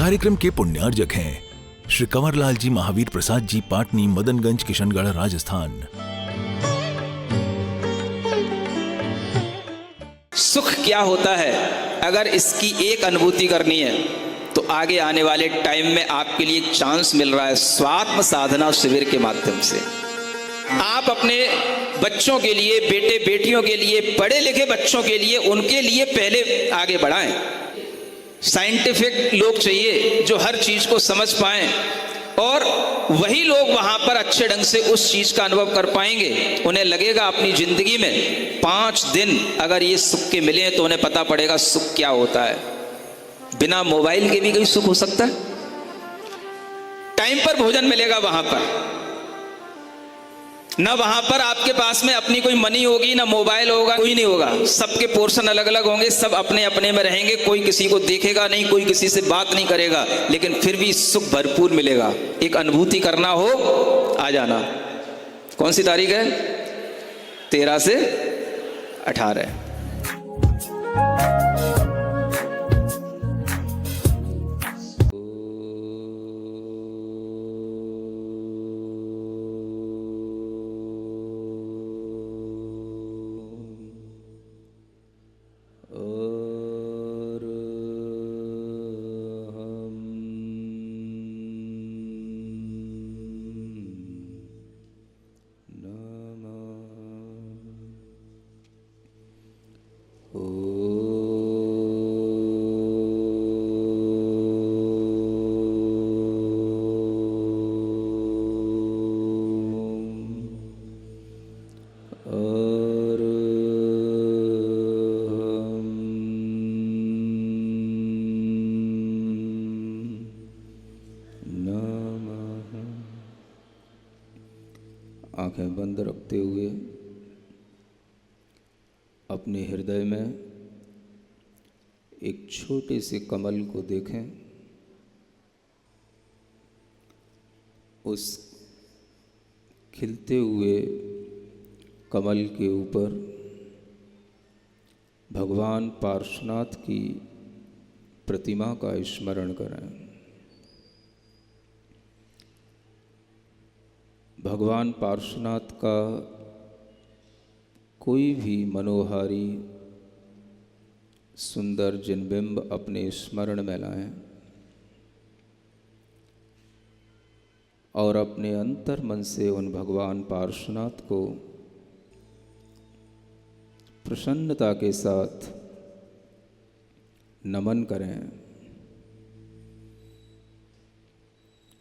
कार्यक्रम के पुण्यार्जक हैं श्री कंवरलाल जी महावीर प्रसाद जी, पाटनी, मदनगंज, किशनगढ़, राजस्थान। सुख क्या होता है, अगर इसकी एक अनुभूति करनी है तो आगे आने वाले टाइम में आपके लिए एक चांस मिल रहा है स्वात्म साधना शिविर के माध्यम से। आप अपने बच्चों के लिए, बेटे बेटियों के लिए, पढ़े लिखे बच्चों के लिए, उनके लिए पहले आगे बढ़ाएं। साइंटिफिक लोग चाहिए जो हर चीज को समझ पाएं, और वही लोग वहां पर अच्छे ढंग से उस चीज का अनुभव कर पाएंगे। उन्हें लगेगा अपनी जिंदगी में 5 दिन अगर ये सुख के मिले तो उन्हें पता पड़ेगा सुख क्या होता है। बिना मोबाइल के भी कोई सुख हो सकता है। टाइम पर भोजन मिलेगा वहां पर, ना वहां पर आपके पास में अपनी कोई मनी होगी, ना मोबाइल होगा, कोई नहीं होगा। सबके पोर्शन अलग अलग होंगे, सब अपने अपने में रहेंगे, कोई किसी को देखेगा नहीं, कोई किसी से बात नहीं करेगा, लेकिन फिर भी सुख भरपूर मिलेगा। एक अनुभूति करना हो, आ जाना। कौन सी तारीख है? 13 से 18। आंखें बंद रखते हुए अपने हृदय में एक छोटे से कमल को देखें। उस खिलते हुए कमल के ऊपर भगवान पार्श्वनाथ की प्रतिमा का स्मरण करें। भगवान पार्श्वनाथ का कोई भी मनोहारी सुंदर जिनबिंब अपने स्मरण में लाएं और अपने अंतर मन से उन भगवान पार्श्वनाथ को प्रसन्नता के साथ नमन करें।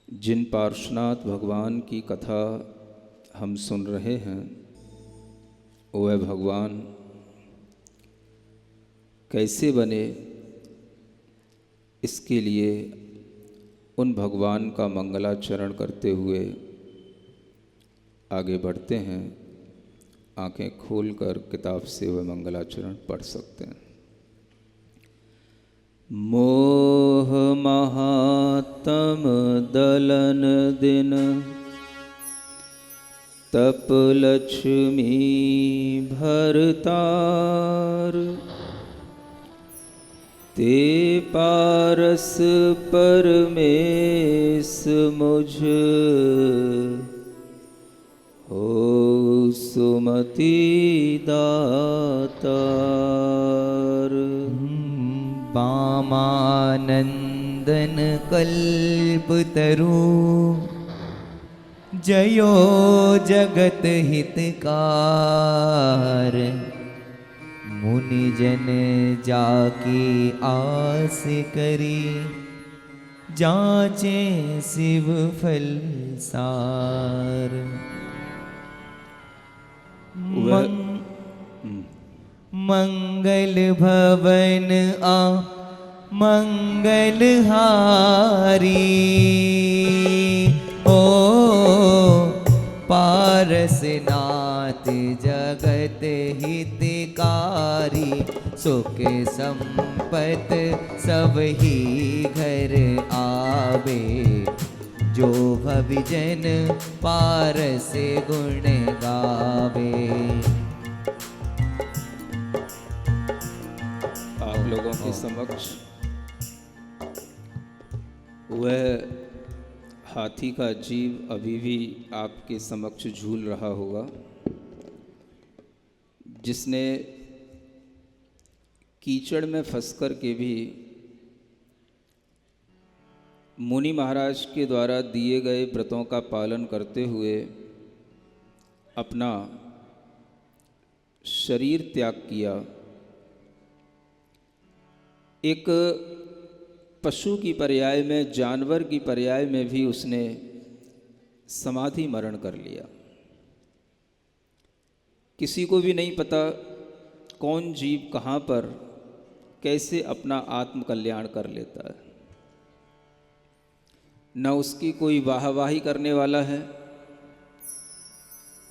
जिन पार्श्वनाथ भगवान की कथा हम सुन रहे हैं, वह भगवान कैसे बने, इसके लिए उन भगवान का मंगलाचरण करते हुए आगे बढ़ते हैं। आंखें खोलकर किताब से वह मंगलाचरण पढ़ सकते हैं। मोह महात्म दलन दिन, तप लक्ष्मी भरतार, ते पारस परमेश मुझ, हो सुमति दातार। वामानंदन कल्पतरु, जयो जगत हितकार, मुनिजन जाकी आस करी, जाचे शिव फल सार। मंगल भवन आ मंगलहारी, ओ पारसनाथ जगत हितकारी, सुख संपत सब ही घर आवे, जो भविजन पारस गुण गावे। आप लोगों के समक्ष वह हाथी का जीव अभी भी आपके समक्ष झूल रहा होगा, जिसने कीचड़ में फंस कर के भी मुनि महाराज के द्वारा दिए गए व्रतों का पालन करते हुए अपना शरीर त्याग किया। एक पशु की पर्याय में, जानवर की पर्याय में भी उसने समाधि मरण कर लिया। किसी को भी नहीं पता कौन जीव कहाँ पर कैसे अपना आत्म कल्याण कर लेता है। न उसकी कोई वाहवाही करने वाला है,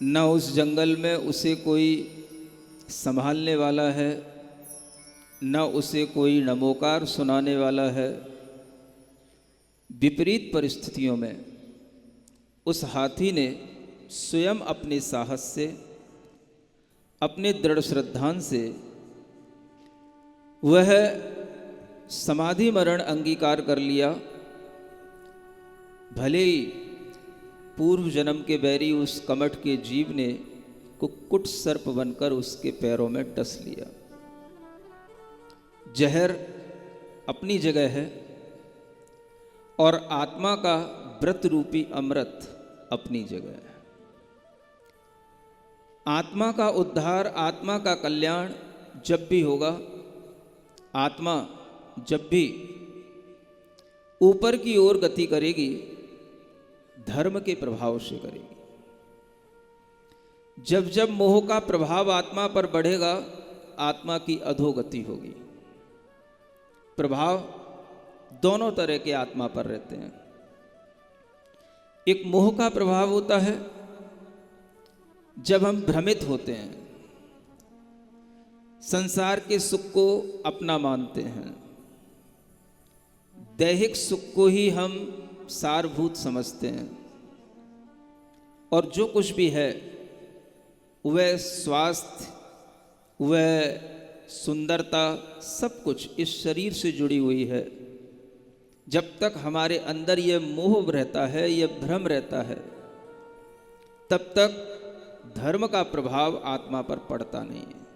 न उस जंगल में उसे कोई संभालने वाला है, न उसे कोई नमोकार सुनाने वाला है। विपरीत परिस्थितियों में उस हाथी ने स्वयं अपने साहस से, अपने दृढ़ श्रद्धान से वह समाधि मरण अंगीकार कर लिया। भले ही पूर्व जन्म के बैरी उस कमठ के जीव ने कुक्कुट सर्प बनकर उसके पैरों में डस लिया। जहर अपनी जगह है और आत्मा का व्रत रूपी अमृत अपनी जगह है। आत्मा का उद्धार, आत्मा का कल्याण जब भी होगा, आत्मा जब भी ऊपर की ओर गति करेगी, धर्म के प्रभाव से करेगी। जब जब मोह का प्रभाव आत्मा पर बढ़ेगा, आत्मा की अधोगति होगी। प्रभाव दोनों तरह के आत्मा पर रहते हैं। एक मोह का प्रभाव होता है जब हम भ्रमित होते हैं, संसार के सुख को अपना मानते हैं, दैहिक सुख को ही हम सारभूत समझते हैं, और जो कुछ भी है वह स्वास्थ्य, वह सुंदरता, सब कुछ इस शरीर से जुड़ी हुई है। जब तक हमारे अंदर यह मोह रहता है, यह भ्रम रहता है, तब तक धर्म का प्रभाव आत्मा पर पड़ता नहीं है।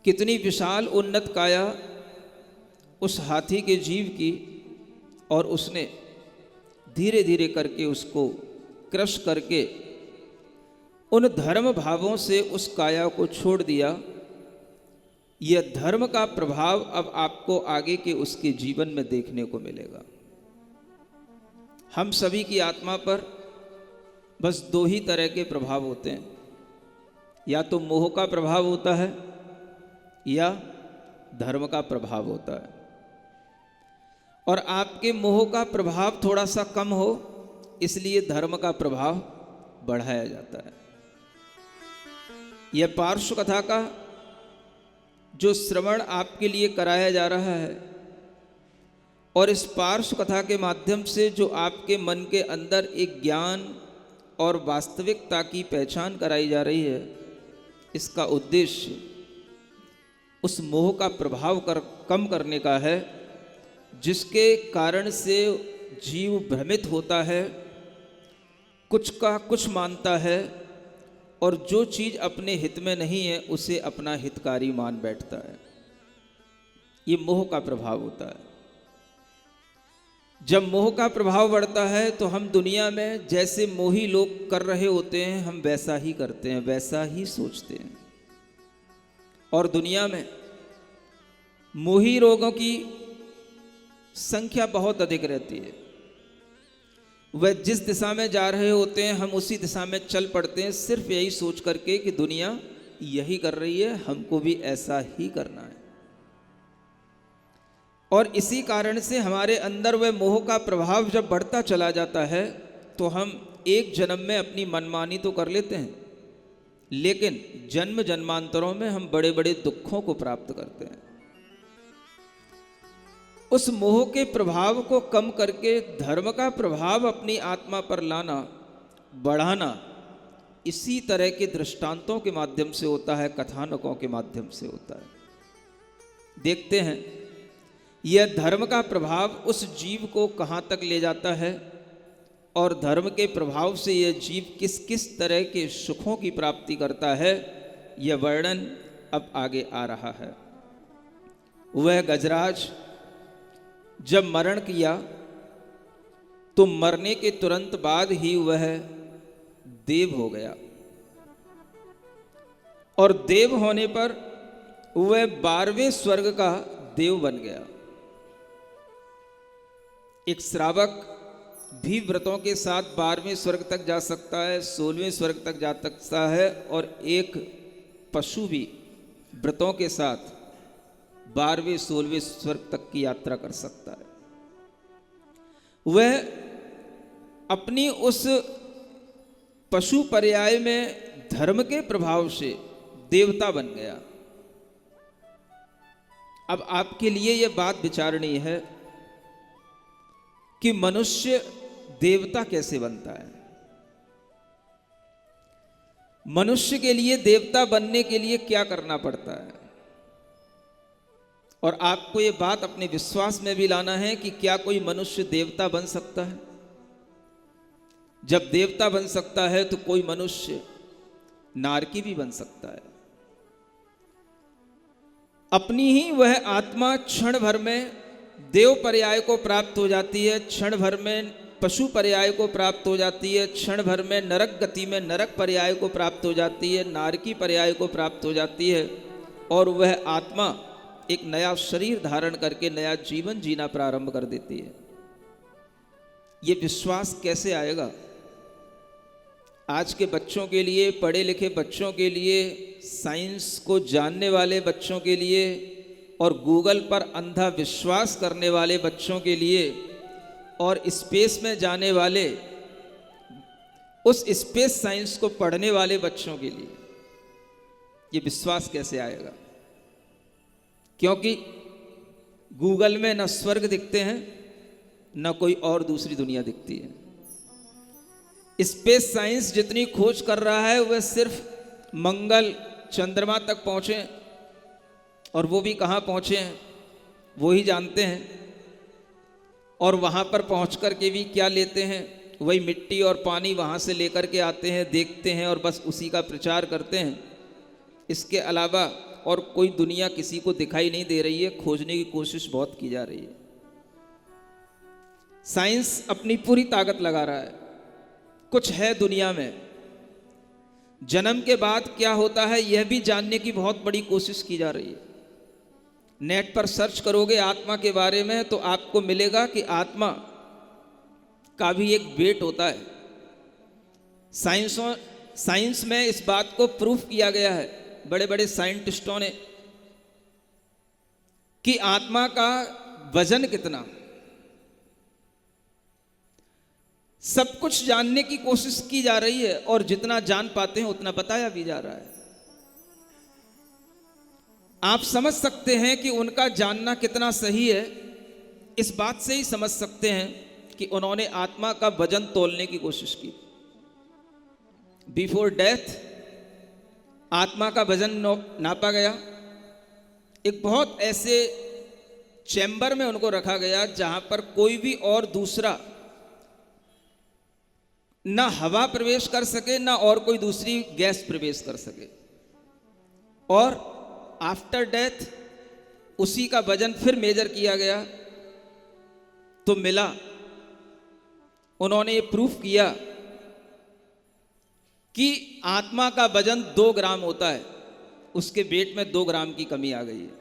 कितनी विशाल उन्नत काया उस हाथी के जीव की, और उसने धीरे धीरे करके उसको क्रश करके उन धर्म भावों से उस काया को छोड़ दिया। यह धर्म का प्रभाव अब आपको आगे के उसके जीवन में देखने को मिलेगा। हम सभी की आत्मा पर बस दो ही तरह के प्रभाव होते हैं, या तो मोह का प्रभाव होता है या धर्म का प्रभाव होता है। और आपके मोह का प्रभाव थोड़ा सा कम हो, इसलिए धर्म का प्रभाव बढ़ाया जाता है। यह पार्श्व कथा का जो श्रवण आपके लिए कराया जा रहा है, और इस पार्श्व कथा के माध्यम से जो आपके मन के अंदर एक ज्ञान और वास्तविकता की पहचान कराई जा रही है, इसका उद्देश्य उस मोह का प्रभाव कम करने का है, जिसके कारण से जीव भ्रमित होता है, कुछ का कुछ मानता है, और जो चीज़ अपने हित में नहीं है उसे अपना हितकारी मान बैठता है। ये मोह का प्रभाव होता है। जब मोह का प्रभाव बढ़ता है तो हम दुनिया में जैसे मोही लोग कर रहे होते हैं, हम वैसा ही करते हैं, वैसा ही सोचते हैं। और दुनिया में मोही रोगों की संख्या बहुत अधिक रहती है। वह जिस दिशा में जा रहे होते हैं, हम उसी दिशा में चल पड़ते हैं, सिर्फ यही सोच करके कि दुनिया यही कर रही है, हमको भी ऐसा ही करना है। और इसी कारण से हमारे अंदर वह मोह का प्रभाव जब बढ़ता चला जाता है, तो हम एक जन्म में अपनी मनमानी तो कर लेते हैं, लेकिन जन्म जन्मांतरों में हम बड़े बड़े दुखों को प्राप्त करते हैं। उस मोह के प्रभाव को कम करके धर्म का प्रभाव अपनी आत्मा पर लाना, बढ़ाना, इसी तरह के दृष्टांतों के माध्यम से होता है, कथानकों के माध्यम से होता है। देखते हैं यह धर्म का प्रभाव उस जीव को कहाँ तक ले जाता है और धर्म के प्रभाव से यह जीव किस किस तरह के सुखों की प्राप्ति करता है, यह वर्णन अब आगे आ रहा है। वह गजराज जब मरण किया तो मरने के तुरंत बाद ही वह देव हो गया और देव होने पर वह 12वें स्वर्ग का देव बन गया। एक श्रावक भी व्रतों के साथ 12वें स्वर्ग तक जा सकता है, 16वें स्वर्ग तक जा सकता है, और एक पशु भी व्रतों के साथ 12वें 16वें स्वर्ग तक की यात्रा कर सकता है। वह अपनी उस पशु पर्याय में धर्म के प्रभाव से देवता बन गया। अब आपके लिए यह बात विचारणीय है कि मनुष्य देवता कैसे बनता है। मनुष्य के लिए देवता बनने के लिए क्या करना पड़ता है, और आपको ये बात अपने विश्वास में भी लाना है कि क्या कोई मनुष्य देवता बन सकता है। जब देवता बन सकता है तो कोई मनुष्य नारकी भी बन सकता है। अपनी ही वह आत्मा क्षण भर में देव पर्याय को प्राप्त हो जाती है, क्षण भर में पशु पर्याय को प्राप्त हो जाती है, क्षण भर में नरक गति में नरक पर्याय को प्राप्त हो जाती है, नारकी पर्याय को प्राप्त हो जाती है, और वह आत्मा एक नया शरीर धारण करके नया जीवन जीना प्रारंभ कर देती है। ये विश्वास कैसे आएगा? आज के बच्चों के लिए, पढ़े लिखे बच्चों के लिए, साइंस को जानने वाले बच्चों के लिए और गूगल पर अंधा विश्वास करने वाले बच्चों के लिए और स्पेस में जाने वाले, उस स्पेस साइंस को पढ़ने वाले बच्चों के लिए ये विश्वास कैसे आएगा? क्योंकि गूगल में न स्वर्ग दिखते हैं न कोई और दूसरी दुनिया दिखती है। स्पेस साइंस जितनी खोज कर रहा है वह सिर्फ मंगल, चंद्रमा तक पहुंचे, और वो भी कहाँ पहुंचे हैं वो ही जानते हैं। और वहाँ पर पहुँच कर के भी क्या लेते हैं, वही मिट्टी और पानी वहाँ से लेकर के आते हैं, देखते हैं और बस उसी का प्रचार करते हैं। इसके अलावा और कोई दुनिया किसी को दिखाई नहीं दे रही है। खोजने की कोशिश बहुत की जा रही है। साइंस अपनी पूरी ताकत लगा रहा है। कुछ है दुनिया में, जन्म के बाद क्या होता है यह भी जानने की बहुत बड़ी कोशिश की जा रही है। नेट पर सर्च करोगे आत्मा के बारे में तो आपको मिलेगा कि आत्मा का भी एक वेट होता है। साइंस में इस बात को प्रूफ किया गया है बड़े बड़े साइंटिस्टों ने कि आत्मा का वजन कितना। सब कुछ जानने की कोशिश की जा रही है और जितना जान पाते हैं उतना बताया भी जा रहा है। आप समझ सकते हैं कि उनका जानना कितना सही है, इस बात से ही समझ सकते हैं कि उन्होंने आत्मा का वजन तोलने की कोशिश की। बिफोर डेथ आत्मा का वजन नापा गया। एक बहुत ऐसे चैम्बर में उनको रखा गया जहां पर कोई भी और दूसरा ना हवा प्रवेश कर सके ना और कोई दूसरी गैस प्रवेश कर सके। और आफ्टर डेथ उसी का वजन फिर मेजर किया गया तो मिला, उन्होंने ये प्रूफ किया कि आत्मा का वजन 2 ग्राम होता है। उसके वेट में 2 ग्राम की कमी आ गई है,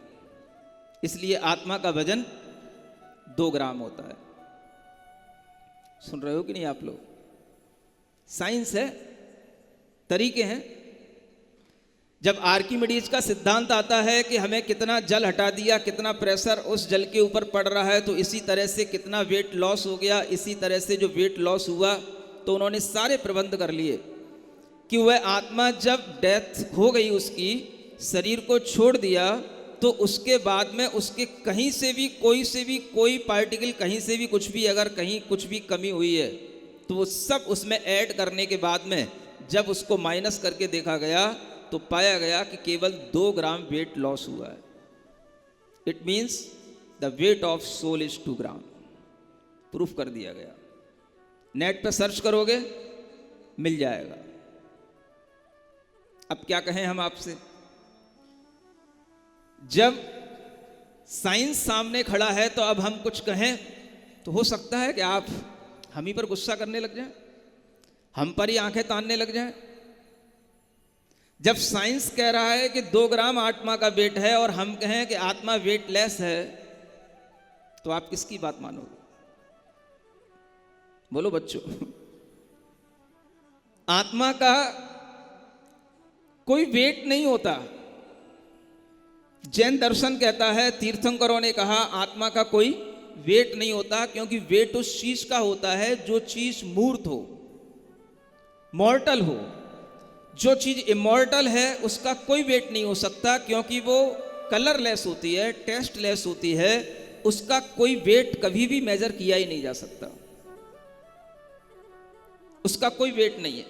इसलिए आत्मा का वजन 2 ग्राम होता है। सुन रहे हो कि नहीं आप लोग? साइंस है, तरीके हैं। जब आर्किमिडीज का सिद्धांत आता है कि हमें कितना जल हटा दिया, कितना प्रेशर उस जल के ऊपर पड़ रहा है, तो इसी तरह से कितना वेट लॉस हो गया, इसी तरह से जो वेट लॉस हुआ, तो उन्होंने सारे प्रबंध कर लिए कि वह आत्मा जब डेथ हो गई, उसकी शरीर को छोड़ दिया, तो उसके बाद में उसके कहीं से भी कोई पार्टिकल कहीं से भी कुछ भी अगर कहीं कुछ भी कमी हुई है तो वो सब उसमें ऐड करने के बाद में जब उसको माइनस करके देखा गया तो पाया गया कि केवल 2 ग्राम वेट लॉस हुआ है। It means the weight of sol is 2 ग्राम। प्रूफ कर दिया गया, नेट पे सर्च करोगे मिल जाएगा। अब क्या कहें हम आपसे, जब साइंस सामने खड़ा है तो अब हम कुछ कहें तो हो सकता है कि आप हम ही पर गुस्सा करने लग जाएं, हम पर ही आंखें तानने लग जाएं। जब साइंस कह रहा है कि 2 ग्राम आत्मा का वेट है और हम कहें कि आत्मा वेटलेस है, तो आप किसकी बात मानोगे? बोलो बच्चों। आत्मा का कोई वेट नहीं होता। जैन दर्शन कहता है, तीर्थंकरों ने कहा आत्मा का कोई वेट नहीं होता, क्योंकि वेट उस चीज का होता है जो चीज मूर्त हो, मॉर्टल हो। जो चीज इमॉर्टल है उसका कोई वेट नहीं हो सकता, क्योंकि वो कलरलेस होती है, टेस्टलेस होती है, उसका कोई वेट कभी भी मेजर किया ही नहीं जा सकता, उसका कोई वेट नहीं है।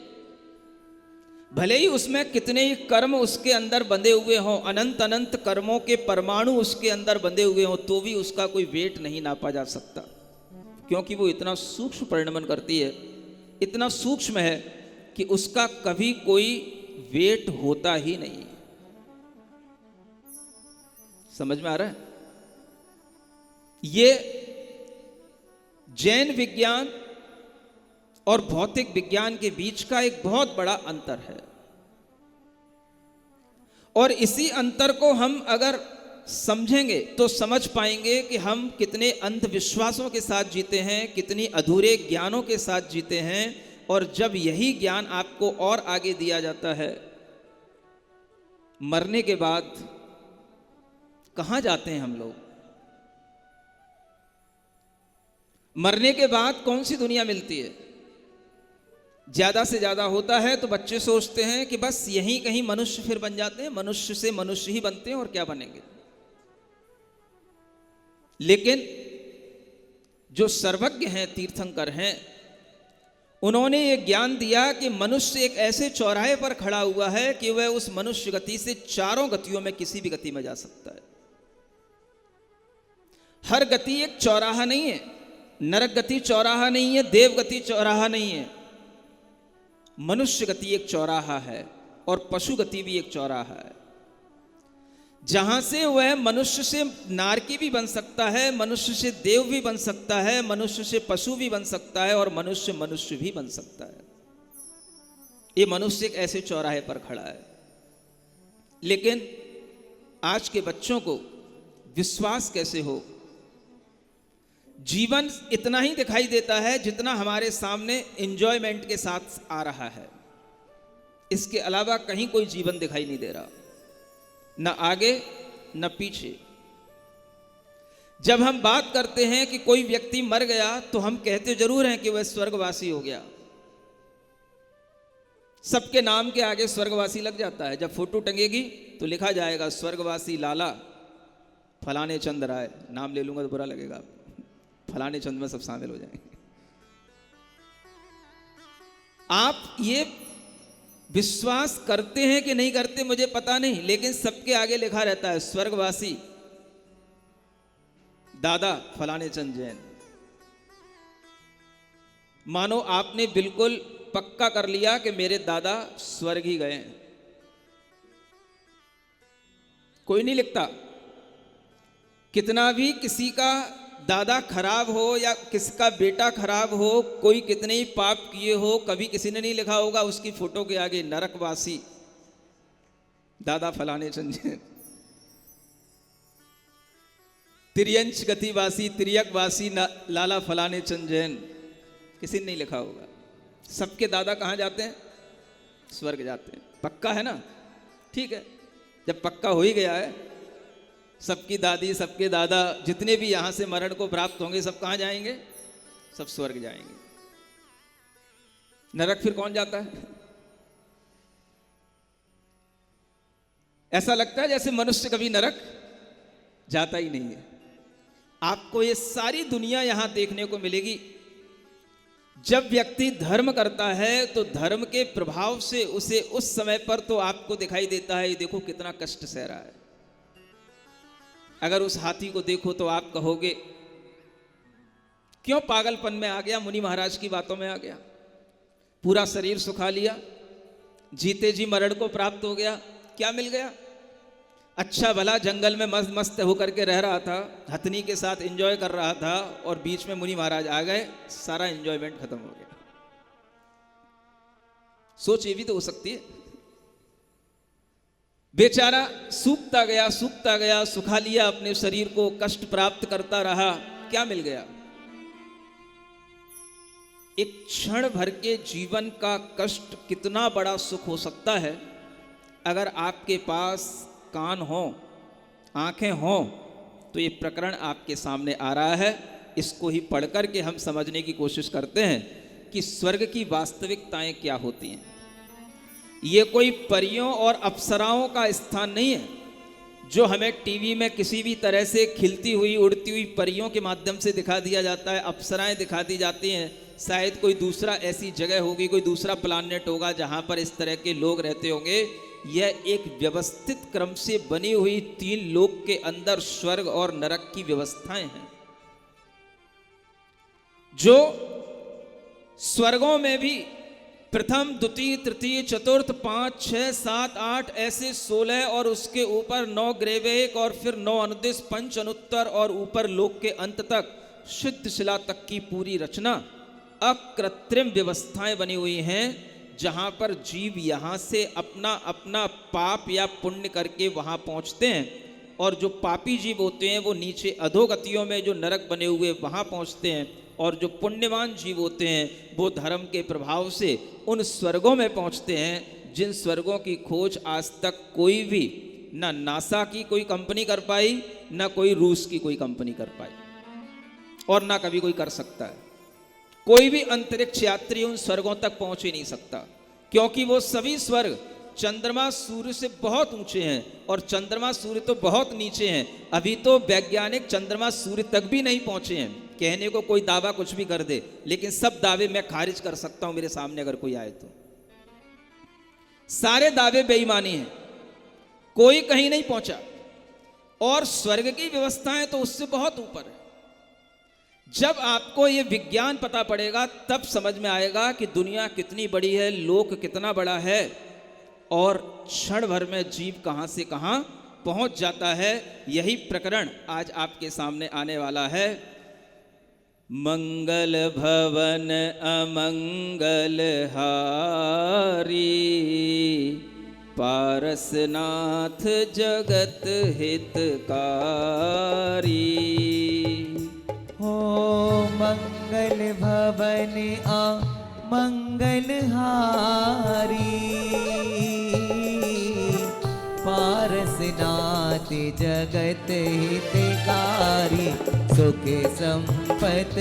भले ही उसमें कितने ही कर्म उसके अंदर बंधे हुए हों, अनंत अनंत कर्मों के परमाणु उसके अंदर बंधे हुए हों, तो भी उसका कोई वेट नहीं नापा जा सकता, क्योंकि वो इतना सूक्ष्म परिणमन करती है, इतना सूक्ष्म है कि उसका कभी कोई वेट होता ही नहीं। समझ में आ रहा है? ये जैन विज्ञान और भौतिक विज्ञान के बीच का एक बहुत बड़ा अंतर है, और इसी अंतर को हम अगर समझेंगे तो समझ पाएंगे कि हम कितने अंधविश्वासों के साथ जीते हैं, कितनी अधूरे ज्ञानों के साथ जीते हैं। और जब यही ज्ञान आपको और आगे दिया जाता है, मरने के बाद कहां जाते हैं हम लोग? मरने के बाद कौन सी दुनिया मिलती है? ज्यादा से ज्यादा होता है तो बच्चे सोचते हैं कि बस यहीं कहीं मनुष्य फिर बन जाते हैं, मनुष्य से मनुष्य ही बनते हैं और क्या बनेंगे। लेकिन जो सर्वज्ञ हैं, तीर्थंकर हैं, उन्होंने ये ज्ञान दिया कि मनुष्य एक ऐसे चौराहे पर खड़ा हुआ है कि वह उस मनुष्य गति से चारों गतियों में किसी भी गति में जा सकता है। हर गति एक चौराहा नहीं है, नरक गति चौराहा नहीं है, देव गति चौराहा नहीं है। मनुष्य गति एक चौराहा है और पशु गति भी एक चौराहा है, जहां से वह मनुष्य से नारकी भी बन सकता है, मनुष्य से देव भी बन सकता है, मनुष्य से पशु भी बन सकता है और मनुष्य मनुष्य भी बन सकता है। ये मनुष्य एक ऐसे चौराहे पर खड़ा है। लेकिन आज के बच्चों को विश्वास कैसे हो? जीवन इतना ही दिखाई देता है जितना हमारे सामने एंजॉयमेंट के साथ आ रहा है, इसके अलावा कहीं कोई जीवन दिखाई नहीं दे रहा, न आगे न पीछे। जब हम बात करते हैं कि कोई व्यक्ति मर गया तो हम कहते जरूर हैं कि वह स्वर्गवासी हो गया, सबके नाम के आगे स्वर्गवासी लग जाता है। जब फोटो टंगेगी तो लिखा जाएगा स्वर्गवासी लाला फलाने चंद राय, नाम ले लूंगा तो बुरा लगेगा, फलाने चंद में सब शामिल हो जाएंगे। आप ये विश्वास करते हैं कि नहीं करते मुझे पता नहीं, लेकिन सबके आगे लिखा रहता है स्वर्गवासी दादा फलाने चंद जैन। मानो आपने बिल्कुल पक्का कर लिया कि मेरे दादा स्वर्ग ही गए हैं। कोई नहीं लिखता, कितना भी किसी का दादा खराब हो या किसका बेटा खराब हो, कोई कितने ही पाप किए हो, कभी किसी ने नहीं लिखा होगा उसकी फोटो के आगे नरकवासी दादा फलाने चंद जैन, तिर्यंच गतिवासी तिर्यकवासी लाला फलाने चंद जैन, किसी ने नहीं लिखा होगा। सबके दादा कहाँ जाते हैं? स्वर्ग जाते हैं। पक्का है ना? ठीक है, जब पक्का हो ही गया है, सबकी दादी सबके दादा जितने भी यहां से मरण को प्राप्त होंगे सब कहां जाएंगे? सब स्वर्ग जाएंगे। नरक फिर कौन जाता है? ऐसा लगता है जैसे मनुष्य कभी नरक जाता ही नहीं है। आपको ये सारी दुनिया यहां देखने को मिलेगी। जब व्यक्ति धर्म करता है तो धर्म के प्रभाव से उसे उस समय पर तो आपको दिखाई देता है, देखो कितना कष्ट सह रहा है, अगर उस हाथी को देखो तो आप कहोगे क्यों पागलपन में आ गया, मुनि महाराज की बातों में आ गया, पूरा शरीर सुखा लिया, जीते जी मरण को प्राप्त हो गया, क्या मिल गया? अच्छा भला जंगल में मस्त मस्त होकर के रह रहा था, हथनी के साथ एंजॉय कर रहा था, और बीच में मुनि महाराज आ गए, सारा एंजॉयमेंट खत्म हो गया। सोच ये भी तो हो सकती है। बेचारा सूखता गया, सुखा लिया अपने शरीर को, कष्ट प्राप्त करता रहा, क्या मिल गया? एक क्षण भर के जीवन का कष्ट कितना बड़ा सुख हो सकता है अगर आपके पास कान हो, आंखें हो। तो ये प्रकरण आपके सामने आ रहा है, इसको ही पढ़ करके हम समझने की कोशिश करते हैं कि स्वर्ग की वास्तविकताएं क्या होती हैं। ये कोई परियों और अप्सराओं का स्थान नहीं है जो हमें टीवी में किसी भी तरह से खिलती हुई उड़ती हुई परियों के माध्यम से दिखा दिया जाता है, अप्सराएं दिखा दी जाती हैं। शायद कोई दूसरा ऐसी जगह होगी, कोई दूसरा प्लानेट होगा जहां पर इस तरह के लोग रहते होंगे। यह एक व्यवस्थित क्रम से बनी हुई 3 लोक के अंदर स्वर्ग और नरक की व्यवस्थाएं हैं, जो स्वर्गों में भी प्रथम, द्वितीय, तृतीय, चतुर्थ, 5, 6, 7, 8 ऐसे 16 और उसके ऊपर 9 ग्रेवेक और फिर 9 अनुदिश, 5 अनुत्तर और ऊपर लोक के अंत तक सिद्ध शिला तक की पूरी रचना अकृत्रिम व्यवस्थाएं बनी हुई हैं, जहां पर जीव यहां से अपना अपना पाप या पुण्य करके वहां पहुंचते हैं, और जो पापी जीव होते हैं वो नीचे अधोगतियों में जो नरक बने हुए वहां पहुंचते हैं, और जो पुण्यवान जीव होते हैं वो धर्म के प्रभाव से उन स्वर्गों में पहुंचते हैं, जिन स्वर्गों की खोज आज तक कोई भी, ना नासा की कोई कंपनी कर पाई, ना कोई रूस की कोई कंपनी कर पाई, और ना कभी कोई कर सकता है। कोई भी अंतरिक्ष यात्री उन स्वर्गों तक पहुंच ही नहीं सकता, क्योंकि वो सभी स्वर्ग चंद्रमा सूर्य से बहुत ऊंचे हैं, और चंद्रमा सूर्य तो बहुत नीचे हैं। अभी तो वैज्ञानिक चंद्रमा सूर्य तक भी नहीं पहुंचे हैं। कहने को कोई दावा कुछ भी कर दे, लेकिन सब दावे मैं खारिज कर सकता हूं मेरे सामने अगर कोई आए तो। सारे दावे बेईमानी हैं, कोई कहीं नहीं पहुंचा, और स्वर्ग की व्यवस्थाएं तो उससे बहुत ऊपर है। जब आपको ये विज्ञान पता पड़ेगा तब समझ में आएगा कि दुनिया कितनी बड़ी है, लोक कितना बड़ा है, और क्षण भर में जीव कहां से कहां पहुंच जाता है। यही प्रकरण आज आपके सामने आने वाला है। मंगल भवन अमंगल हारी, पारसनाथ जगत हितकारी। हो मंगल भवन आ मंगल हारी, पारसनाथ जगत हितकारी। सुख संपत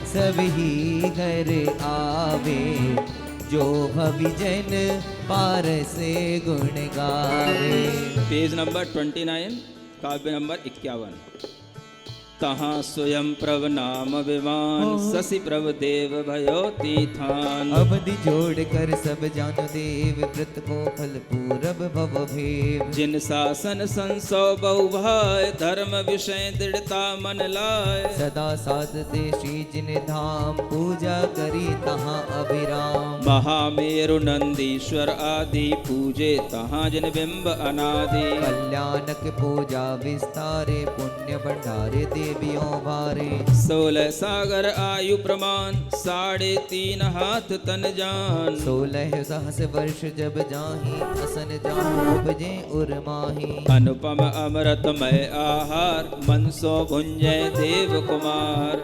सबही घर आवे, जो भविजन पारस गुण गावे। पेज नंबर 29, काव्य नंबर 51। तहाँ स्वयं प्रभ नाम विमान, शशि प्रभ देव भयो तीर्थान। अवधि जोड़ कर सब जान देव, व्रत को फल पूरब भव भेव। जिन शासन संसौ बहु भाय, धर्म विषय दृढ़ता मन लाय। सदा साधते श्री जिन धाम, पूजा करी तहाँ अभिराम। महामेरु नंदीश्वर आदि, पूजे तहाँ जिन बिंब अनादि। कल्याणक पूजा विस्तारे, पुण्य भंडारे देवियों भारे। 16 सागर आयु प्रमाण, 3.5 हाथ तन जान। 16 सहस वर्ष जब जाहि, असन जाहु उपजे उर्माहि। अनुपम अमृतमय आहार, मन सो भुंजय देव कुमार।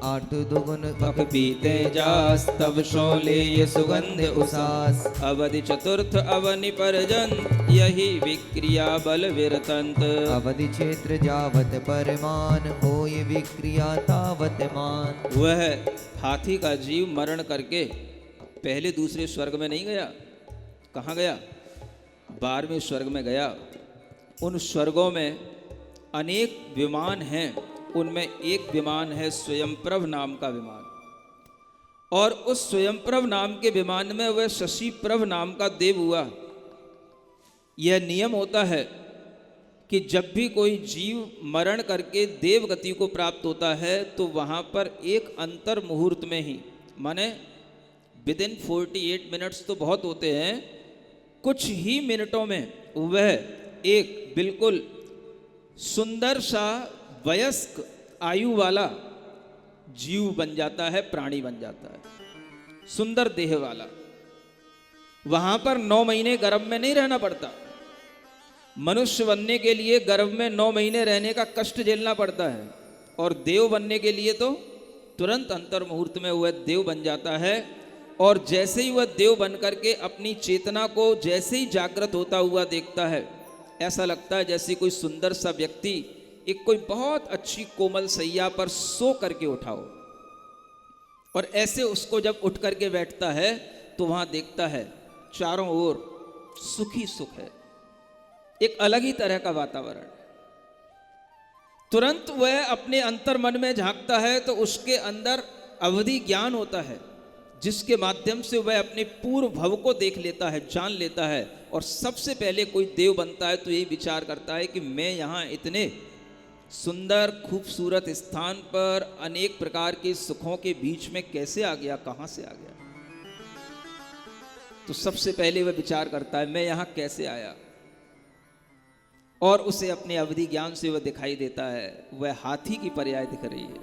8 दुगुन पक पीते जास, तब शोले ये सुगंध उसास। अवधि चतुर्थ अवनि परजन, यही विक्रिया बल विरतंत। अवधि क्षेत्र जावत परमान, होय विक्रिया तावत मान। वह हाथी का जीव मरण करके पहले दूसरे स्वर्ग में नहीं गया। कहाँ गया? 12वें स्वर्ग में गया। उन स्वर्गों में अनेक विमान हैं, उनमें एक विमान है स्वयंप्रभ नाम का विमान, और उस स्वयंप्रभ नाम के विमान में वह शशि प्रभ नाम का देव हुआ। यह नियम होता है कि जब भी कोई जीव मरण करके देवगति को प्राप्त होता है तो वहाँ पर एक अंतर मुहूर्त में ही, माने विदिन 48 मिनट्स तो बहुत होते हैं, कुछ ही मिनटों में वह एक बिल्कुल सुंदर सा वयस्क आयु वाला जीव बन जाता है, प्राणी बन जाता है, सुंदर देह वाला। वहां पर 9 महीने गर्भ में नहीं रहना पड़ता। मनुष्य बनने के लिए गर्भ में 9 महीने रहने का कष्ट झेलना पड़ता है, और देव बनने के लिए तो तुरंत अंतर मुहूर्त में वह देव बन जाता है। और जैसे ही वह देव बन करके अपनी चेतना को जैसे ही जागृत होता हुआ देखता है, ऐसा लगता है जैसे कोई सुंदर सा व्यक्ति एक कोई बहुत अच्छी कोमल सैया पर सो करके उठा हो, और ऐसे उसको जब उठ करके बैठता है तो वहां देखता है चारों ओर सुखी सुख है, एक अलग ही तरह का वातावरण। तुरंत वह अपने अंतर मन में झांकता है तो उसके अंदर अवधि ज्ञान होता है, जिसके माध्यम से वह अपने पूर्व भव को देख लेता है, जान लेता है। और सबसे पहले कोई देव बनता है तो यही विचार करता है कि मैं यहाँ इतने सुंदर खूबसूरत स्थान पर अनेक प्रकार के सुखों के बीच में कैसे आ गया, कहाँ से आ गया। तो सबसे पहले वह विचार करता है मैं यहाँ कैसे आया, और उसे अपने अवधि ज्ञान से वह दिखाई देता है, वह हाथी की पर्याय दिख रही है।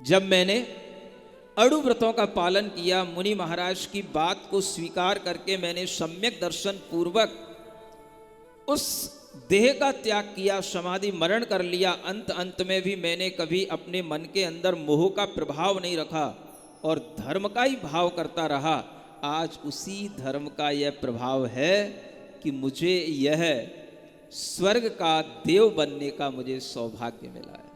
जब मैंने अणुव्रतों का पालन किया, मुनि महाराज की बात को स्वीकार करके मैंने सम्यक दर्शन पूर्वक उस देह का त्याग किया, समाधि मरण कर लिया, अंत में भी मैंने कभी अपने मन के अंदर मोह का प्रभाव नहीं रखा और धर्म का ही भाव करता रहा। आज उसी धर्म का यह प्रभाव है कि मुझे यह स्वर्ग का देव बनने का मुझे सौभाग्य मिला है।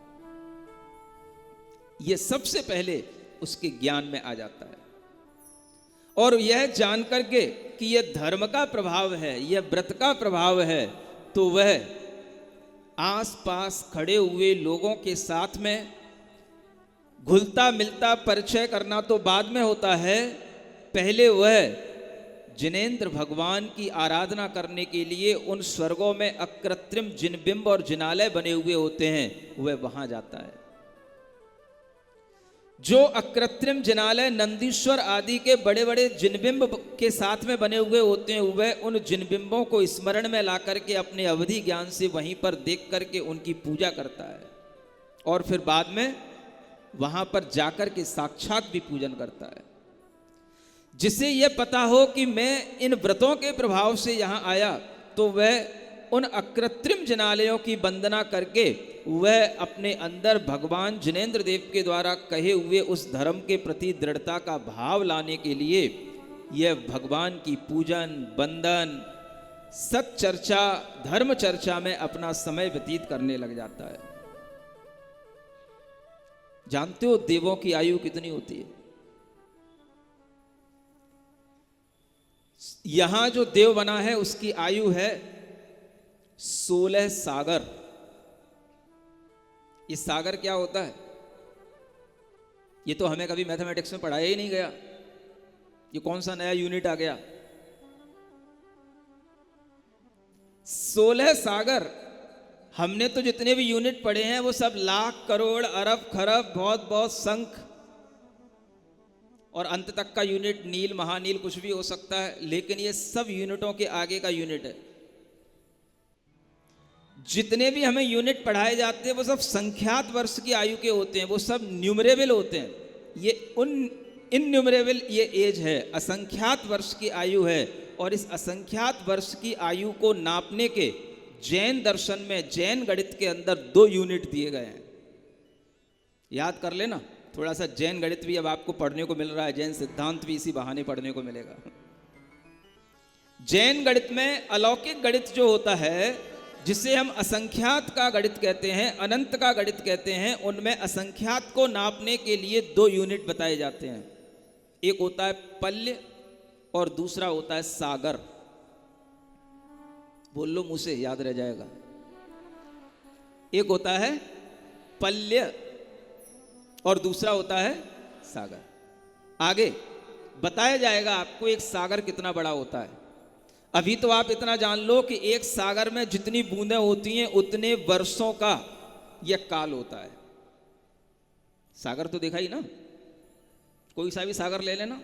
यह सबसे पहले उसके ज्ञान में आ जाता है, और यह जान करके कि यह धर्म का प्रभाव है, यह व्रत का प्रभाव है, तो वह आसपास खड़े हुए लोगों के साथ में घुलता मिलता परिचय करना तो बाद में होता है। पहले वह जिनेंद्र भगवान की आराधना करने के लिए उन स्वर्गों में अकृत्रिम जिनबिंब और जिनालय बने हुए होते हैं, वह वहां जाता है। जो अकृत्रिम जिनालय नंदीश्वर आदि के बड़े बड़े जिनबिंब के साथ में बने हुए होते हैं, वह उन जिनबिंबों को स्मरण में ला करके अपने अवधि ज्ञान से वहीं पर देख करके उनकी पूजा करता है, और फिर बाद में वहां पर जाकर के साक्षात भी पूजन करता है, जिसे यह पता हो कि मैं इन व्रतों के प्रभाव से यहां आया। तो वह उन अकृत्रिम जिनालयों की वंदना करके वह अपने अंदर भगवान जिनेंद्र देव के द्वारा कहे हुए उस धर्म के प्रति दृढ़ता का भाव लाने के लिए यह भगवान की पूजन, वंदन, सत चर्चा, धर्म चर्चा में अपना समय व्यतीत करने लग जाता है। जानते हो देवों की आयु कितनी होती है? यहां जो देव बना है उसकी आयु है 16 सागर। ये सागर क्या होता है? ये तो हमें कभी मैथमेटिक्स में पढ़ाया ही नहीं गया। ये कौन सा नया यूनिट आ गया? 16 सागर। हमने तो जितने भी यूनिट पढ़े हैं वो सब लाख, करोड़, अरब, खरब, बहुत बहुत, संख और अंत तक का यूनिट नील, महानील कुछ भी हो सकता है, लेकिन ये सब यूनिटों के आगे का यूनिट है। जितने भी हमें यूनिट पढ़ाए जाते हैं वो सब संख्यात वर्ष की आयु के होते हैं, वो सब न्यूमरेबल होते हैं। ये उन इनन्यूमरेबल ये एज है, असंख्यात वर्ष की आयु है। और इस असंख्यात वर्ष की आयु को नापने के जैन दर्शन में, जैन गणित के अंदर 2 यूनिट दिए गए हैं। याद कर लेना, थोड़ा सा जैन गणित भी अब आपको पढ़ने को मिल रहा है, जैन सिद्धांत भी इसी बहाने पढ़ने को मिलेगा। जैन गणित में अलौकिक गणित जो होता है, जिसे हम असंख्यात का गणित कहते हैं, अनंत का गणित कहते हैं, उनमें असंख्यात को नापने के लिए 2 यूनिट बताए जाते हैं। एक होता है पल्य और दूसरा होता है सागर। बोल लो मुंह से, याद रह जाएगा। एक होता है पल्य और दूसरा होता है सागर। आगे बताया जाएगा आपको एक सागर कितना बड़ा होता है। अभी तो आप इतना जान लो कि एक सागर में जितनी बूंदें होती हैं उतने वर्षों का यह काल होता है। सागर तो देखा ही ना, कोई सा भी सागर ले लेना,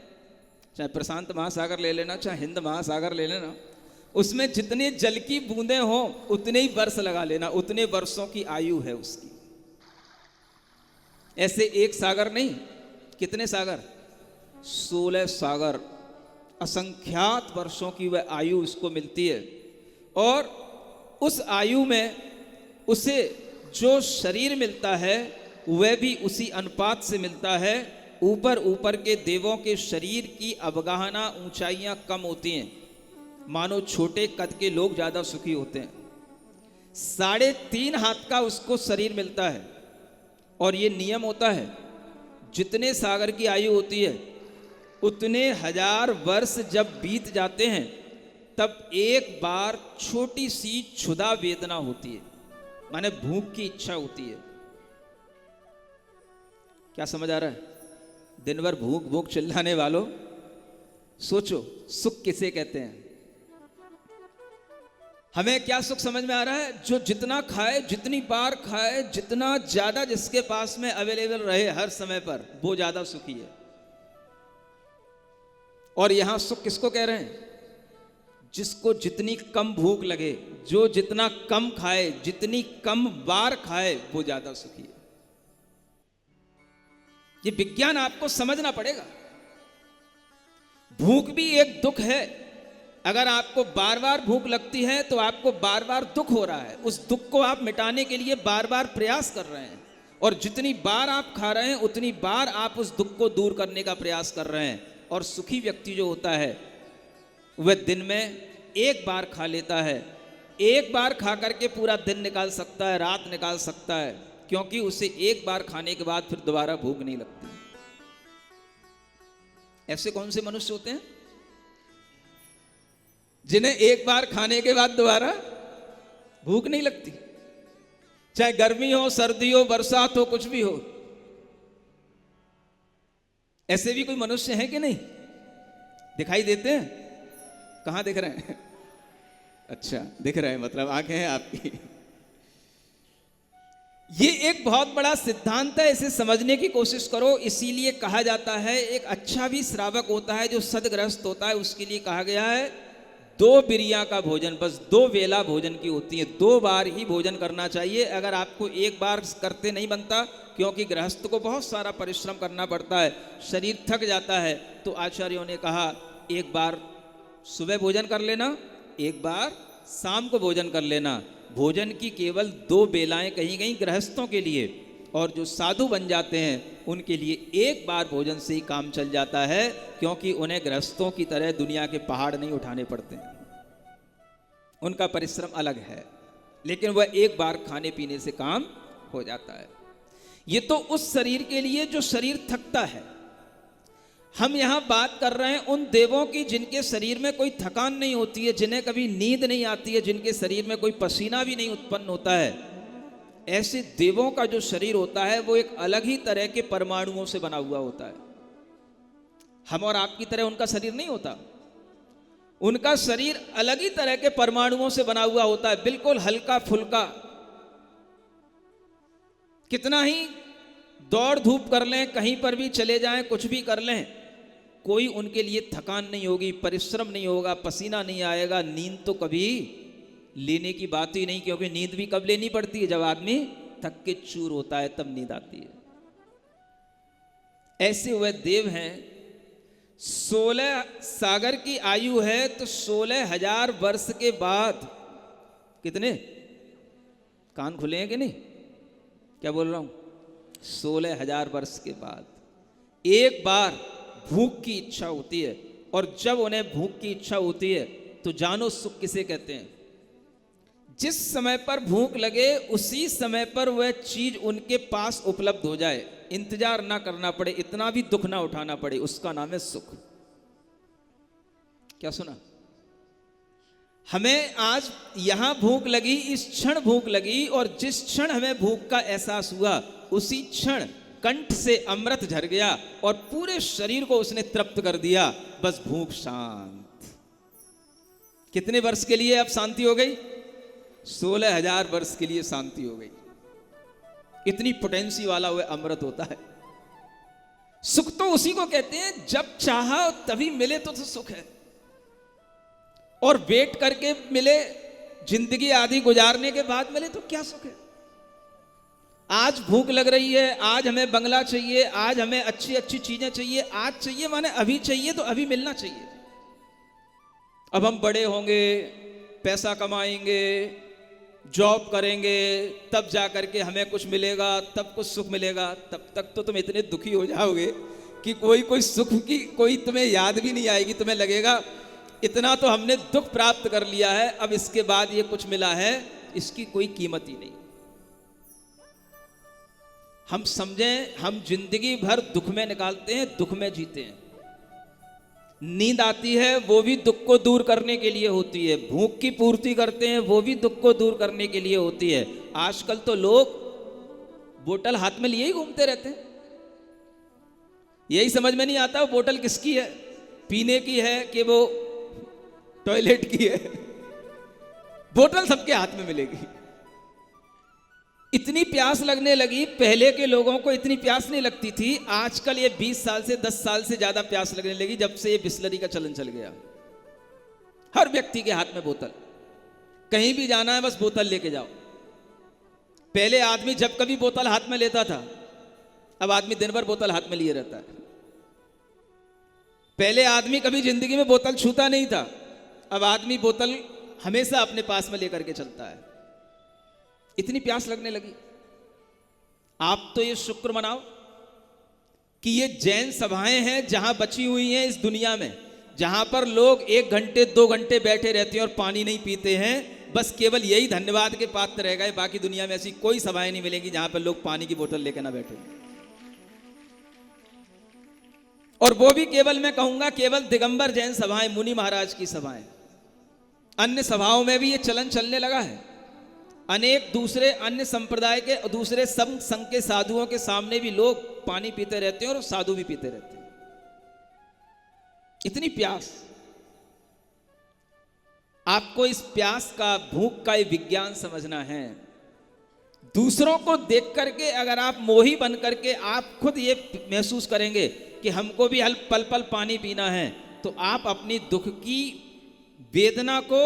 चाहे प्रशांत महासागर ले लेना, चाहे हिंद महासागर ले लेना, उसमें जितने जल की बूंदें हो उतने ही वर्ष लगा लेना, उतने वर्षों की आयु है उसकी। ऐसे एक सागर नहीं, कितने सागर? 16 सागर, असंख्यात वर्षों की वह आयु उसको मिलती है। और उस आयु में उसे जो शरीर मिलता है वह भी उसी अनुपात से मिलता है। ऊपर ऊपर के देवों के शरीर की अवगाहना, ऊंचाइयां कम होती हैं, मानो छोटे कद के लोग ज्यादा सुखी होते हैं। 3.5 हाथ का उसको शरीर मिलता है। और ये नियम होता है, जितने सागर की आयु होती है उतने 1000 वर्ष जब बीत जाते हैं तब एक बार छोटी सी क्षुधा वेदना होती है, माने भूख की इच्छा होती है। क्या समझ आ रहा है? दिन भर भूख भूख चिल्लाने वालों, सोचो सुख किसे कहते हैं। हमें क्या सुख समझ में आ रहा है? जो जितना खाए, जितनी बार खाए, जितना ज्यादा जिसके पास में अवेलेबल रहे हर समय पर, वो ज्यादा सुखी है। और यहां सुख किसको कह रहे हैं? जिसको जितनी कम भूख लगे, जो जितना कम खाए, जितनी कम बार खाए, वो ज्यादा सुखी है। ये विज्ञान आपको समझना पड़ेगा। भूख भी एक दुख है। अगर आपको बार बार भूख लगती है तो आपको बार बार दुख हो रहा है, उस दुख को आप मिटाने के लिए बार बार प्रयास कर रहे हैं। और जितनी बार आप खा रहे हैं उतनी बार आप उस दुख को दूर करने का प्रयास कर रहे हैं। और सुखी व्यक्ति जो होता है वह दिन में एक बार खा लेता है, एक बार खा करके पूरा दिन निकाल सकता है, रात निकाल सकता है, क्योंकि उसे एक बार खाने के बाद फिर दोबारा भूख नहीं लगती। ऐसे कौन से मनुष्य होते हैं जिन्हें एक बार खाने के बाद दोबारा भूख नहीं लगती? चाहे गर्मी हो, सर्दी हो, बरसात हो, कुछ भी हो। ऐसे भी कोई मनुष्य है कि नहीं? दिखाई देते हैं? कहां दिख रहे हैं? अच्छा, दिख रहे हैं, मतलब आंखें हैं आपकी। ये एक बहुत बड़ा सिद्धांत है, इसे समझने की कोशिश करो। इसीलिए कहा जाता है एक अच्छा भी श्रावक होता है जो सदगृहस्थ होता है, उसके लिए कहा गया है 2 बिरिया का भोजन, बस 2 वेला भोजन की होती है, 2 बार ही भोजन करना चाहिए। अगर आपको एक बार करते नहीं बनता, क्योंकि गृहस्थ को बहुत सारा परिश्रम करना पड़ता है, शरीर थक जाता है, तो आचार्यों ने कहा एक बार सुबह भोजन कर लेना, एक बार शाम को भोजन कर लेना। भोजन की केवल 2 बेलाएं कही गई गृहस्थों के लिए, और जो साधु बन जाते हैं उनके लिए एक बार भोजन से ही काम चल जाता है, क्योंकि उन्हें गृहस्थों की तरह दुनिया के पहाड़ नहीं उठाने पड़ते हैं। उनका परिश्रम अलग है, लेकिन वह एक बार खाने पीने से काम हो जाता है। ये तो उस शरीर के लिए जो शरीर थकता है। हम यहां बात कर रहे हैं उन देवों की जिनके शरीर में कोई थकान नहीं होती है, जिन्हें कभी नींद नहीं आती है, जिनके शरीर में कोई पसीना भी नहीं उत्पन्न होता है। ऐसे देवों का जो शरीर होता है वो एक अलग ही तरह के परमाणुओं से बना हुआ होता है। हम और आपकी तरह उनका शरीर नहीं होता। उनका शरीर अलग ही तरह के परमाणुओं से बना हुआ होता है, बिल्कुल हल्का फुल्का। कितना ही दौड़ धूप कर लें, कहीं पर भी चले जाएं, कुछ भी कर लें, कोई उनके लिए थकान नहीं होगी, परिश्रम नहीं होगा, पसीना नहीं आएगा। नींद तो कभी लेने की बात ही नहीं, क्योंकि नींद भी कब लेनी पड़ती है? जब आदमी थक के चूर होता है, तब नींद आती है। ऐसे वह देव हैं। 16 सागर की आयु है, तो 16,000 वर्ष के बाद कितने? कान खुले हैं कि नहीं? क्या बोल रहा हूं? 16,000 वर्ष के बाद एक बार भूख की इच्छा होती है। और जब उन्हें भूख की इच्छा होती है तो जानो सुख किसे कहते हैं? जिस समय पर भूख लगे उसी समय पर वह चीज उनके पास उपलब्ध हो जाए, इंतजार ना करना पड़े, इतना भी दुख ना उठाना पड़े, उसका नाम है सुख। क्या सुना? हमें आज यहां भूख लगी, इस क्षण भूख लगी, और जिस क्षण हमें भूख का एहसास हुआ उसी क्षण कंठ से अमृत झर गया और पूरे शरीर को उसने तृप्त कर दिया। बस भूख शांत। कितने वर्ष के लिए अब शांति हो गई? 16,000 वर्ष के लिए शांति हो गई। इतनी पोटेंसी वाला वह अमृत होता है। सुख तो उसी को कहते हैं जब चाहा तभी मिले तो सुख है, और वेट करके मिले, जिंदगी आधी गुजारने के बाद मिले तो क्या सुख है। आज भूख लग रही है, आज हमें बंगला चाहिए, आज हमें अच्छी अच्छी चीजें चाहिए, आज चाहिए माने अभी चाहिए, तो अभी मिलना चाहिए। अब हम बड़े होंगे, पैसा कमाएंगे, जॉब करेंगे, तब जा करके हमें कुछ मिलेगा, तब कुछ सुख मिलेगा। तब तक तो तुम इतने दुखी हो जाओगे कि कोई सुख की कोई तुम्हें याद भी नहीं आएगी। तुम्हें लगेगा इतना तो हमने दुख प्राप्त कर लिया है, अब इसके बाद ये कुछ मिला है, इसकी कोई कीमत ही नहीं। हम समझें, हम जिंदगी भर दुख में निकालते हैं, दुख में जीते हैं। नींद आती है वो भी दुख को दूर करने के लिए होती है, भूख की पूर्ति करते हैं वो भी दुख को दूर करने के लिए होती है। आजकल तो लोग बोतल हाथ में लिए ही घूमते रहते हैं। यही समझ में नहीं आता वो बोतल किसकी है, पीने की है कि वो टॉयलेट की है। बोतल सबके हाथ में मिलेगी। इतनी प्यास लगने लगी, पहले के लोगों को इतनी प्यास नहीं लगती थी, आजकल ये 20 साल से 10 साल से ज्यादा प्यास लगने लगी जब से ये बिस्लरी का चलन चल गया। हर व्यक्ति के हाथ में बोतल, कहीं भी जाना है बस बोतल लेके जाओ। पहले आदमी जब कभी बोतल हाथ में लेता था, अब आदमी दिन भर बोतल हाथ में लिए रहता है। पहले आदमी कभी जिंदगी में बोतल छूता नहीं था, अब आदमी बोतल हमेशा अपने पास में लेकर के चलता है। इतनी प्यास लगने लगी। आप तो ये शुक्र मनाओ कि ये जैन सभाएं हैं जहां बची हुई हैं इस दुनिया में, जहां पर लोग 1 घंटे 2 घंटे बैठे रहते हैं और पानी नहीं पीते हैं। बस केवल यही धन्यवाद के पात्र रह गए। बाकी दुनिया में ऐसी कोई सभाएं नहीं मिलेंगी जहां पर लोग पानी की बोतल लेकर ना बैठे। और वो भी केवल, मैं कहूंगा केवल दिगंबर जैन सभाएं, मुनि महाराज की सभाएं। अन्य सभाओं में भी ये चलन चलने लगा है। अनेक दूसरे अन्य संप्रदाय के दूसरे संघ के साधुओं के सामने भी लोग पानी पीते रहते हैं और साधु भी पीते रहते हैं। इतनी प्यास। आपको इस प्यास का, भूख का ये विज्ञान समझना है। दूसरों को देख करके अगर आप मोही बन करके आप खुद ये महसूस करेंगे कि हमको भी पल पल पानी पीना है, तो आप अपनी दुख की वेदना को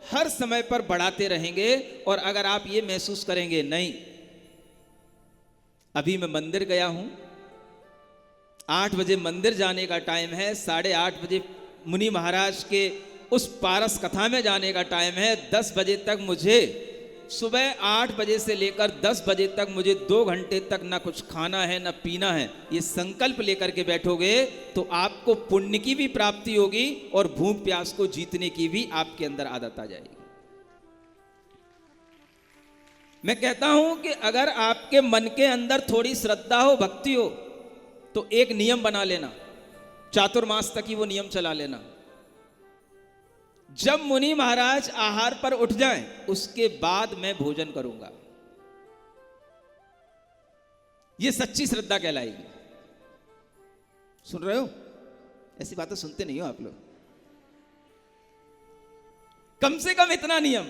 हर समय पर बढ़ाते रहेंगे। और अगर आप ये महसूस करेंगे, नहीं अभी मैं मंदिर गया हूं, 8 बजे मंदिर जाने का टाइम है, 8:30 बजे मुनि महाराज के उस पारस कथा में जाने का टाइम है, 10 बजे तक मुझे, सुबह 8 बजे से लेकर 10 बजे तक मुझे 2 घंटे तक ना कुछ खाना है ना पीना है, ये संकल्प लेकर के बैठोगे तो आपको पुण्य की भी प्राप्ति होगी और भूख प्यास को जीतने की भी आपके अंदर आदत आ जाएगी। मैं कहता हूं कि अगर आपके मन के अंदर थोड़ी श्रद्धा हो, भक्ति हो, तो एक नियम बना लेना, चातुर्मास तक ही वो नियम चला लेना। जब मुनि महाराज आहार पर उठ जाएं, उसके बाद मैं भोजन करूंगा। यह सच्ची श्रद्धा कहलाएगी। सुन रहे हो? ऐसी बातें सुनते नहीं हो आप लोग। कम से कम इतना नियम,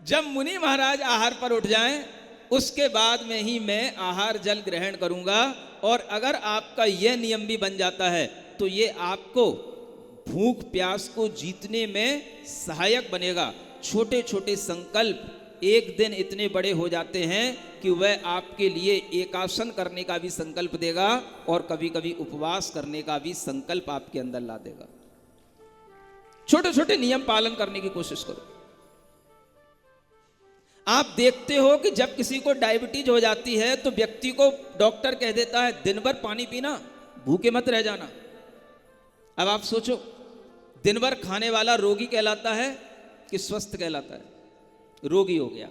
जब मुनि महाराज आहार पर उठ जाएं, उसके बाद में ही मैं आहार जल ग्रहण करूंगा। और अगर आपका यह नियम भी बन जाता है तो यह आपको भूख प्यास को जीतने में सहायक बनेगा। छोटे छोटे संकल्प एक दिन इतने बड़े हो जाते हैं कि वह आपके लिए एकासन करने का भी संकल्प देगा और कभी कभी उपवास करने का भी संकल्प आपके अंदर ला देगा। छोटे छोटे नियम पालन करने की कोशिश करो। आप देखते हो कि जब किसी को डायबिटीज हो जाती है तो व्यक्ति को डॉक्टर कह देता है दिन भर पानी पीना, भूखे मत रह जाना। अब आप सोचो, दिन भर खाने वाला रोगी कहलाता है कि स्वस्थ कहलाता है? रोगी हो गया।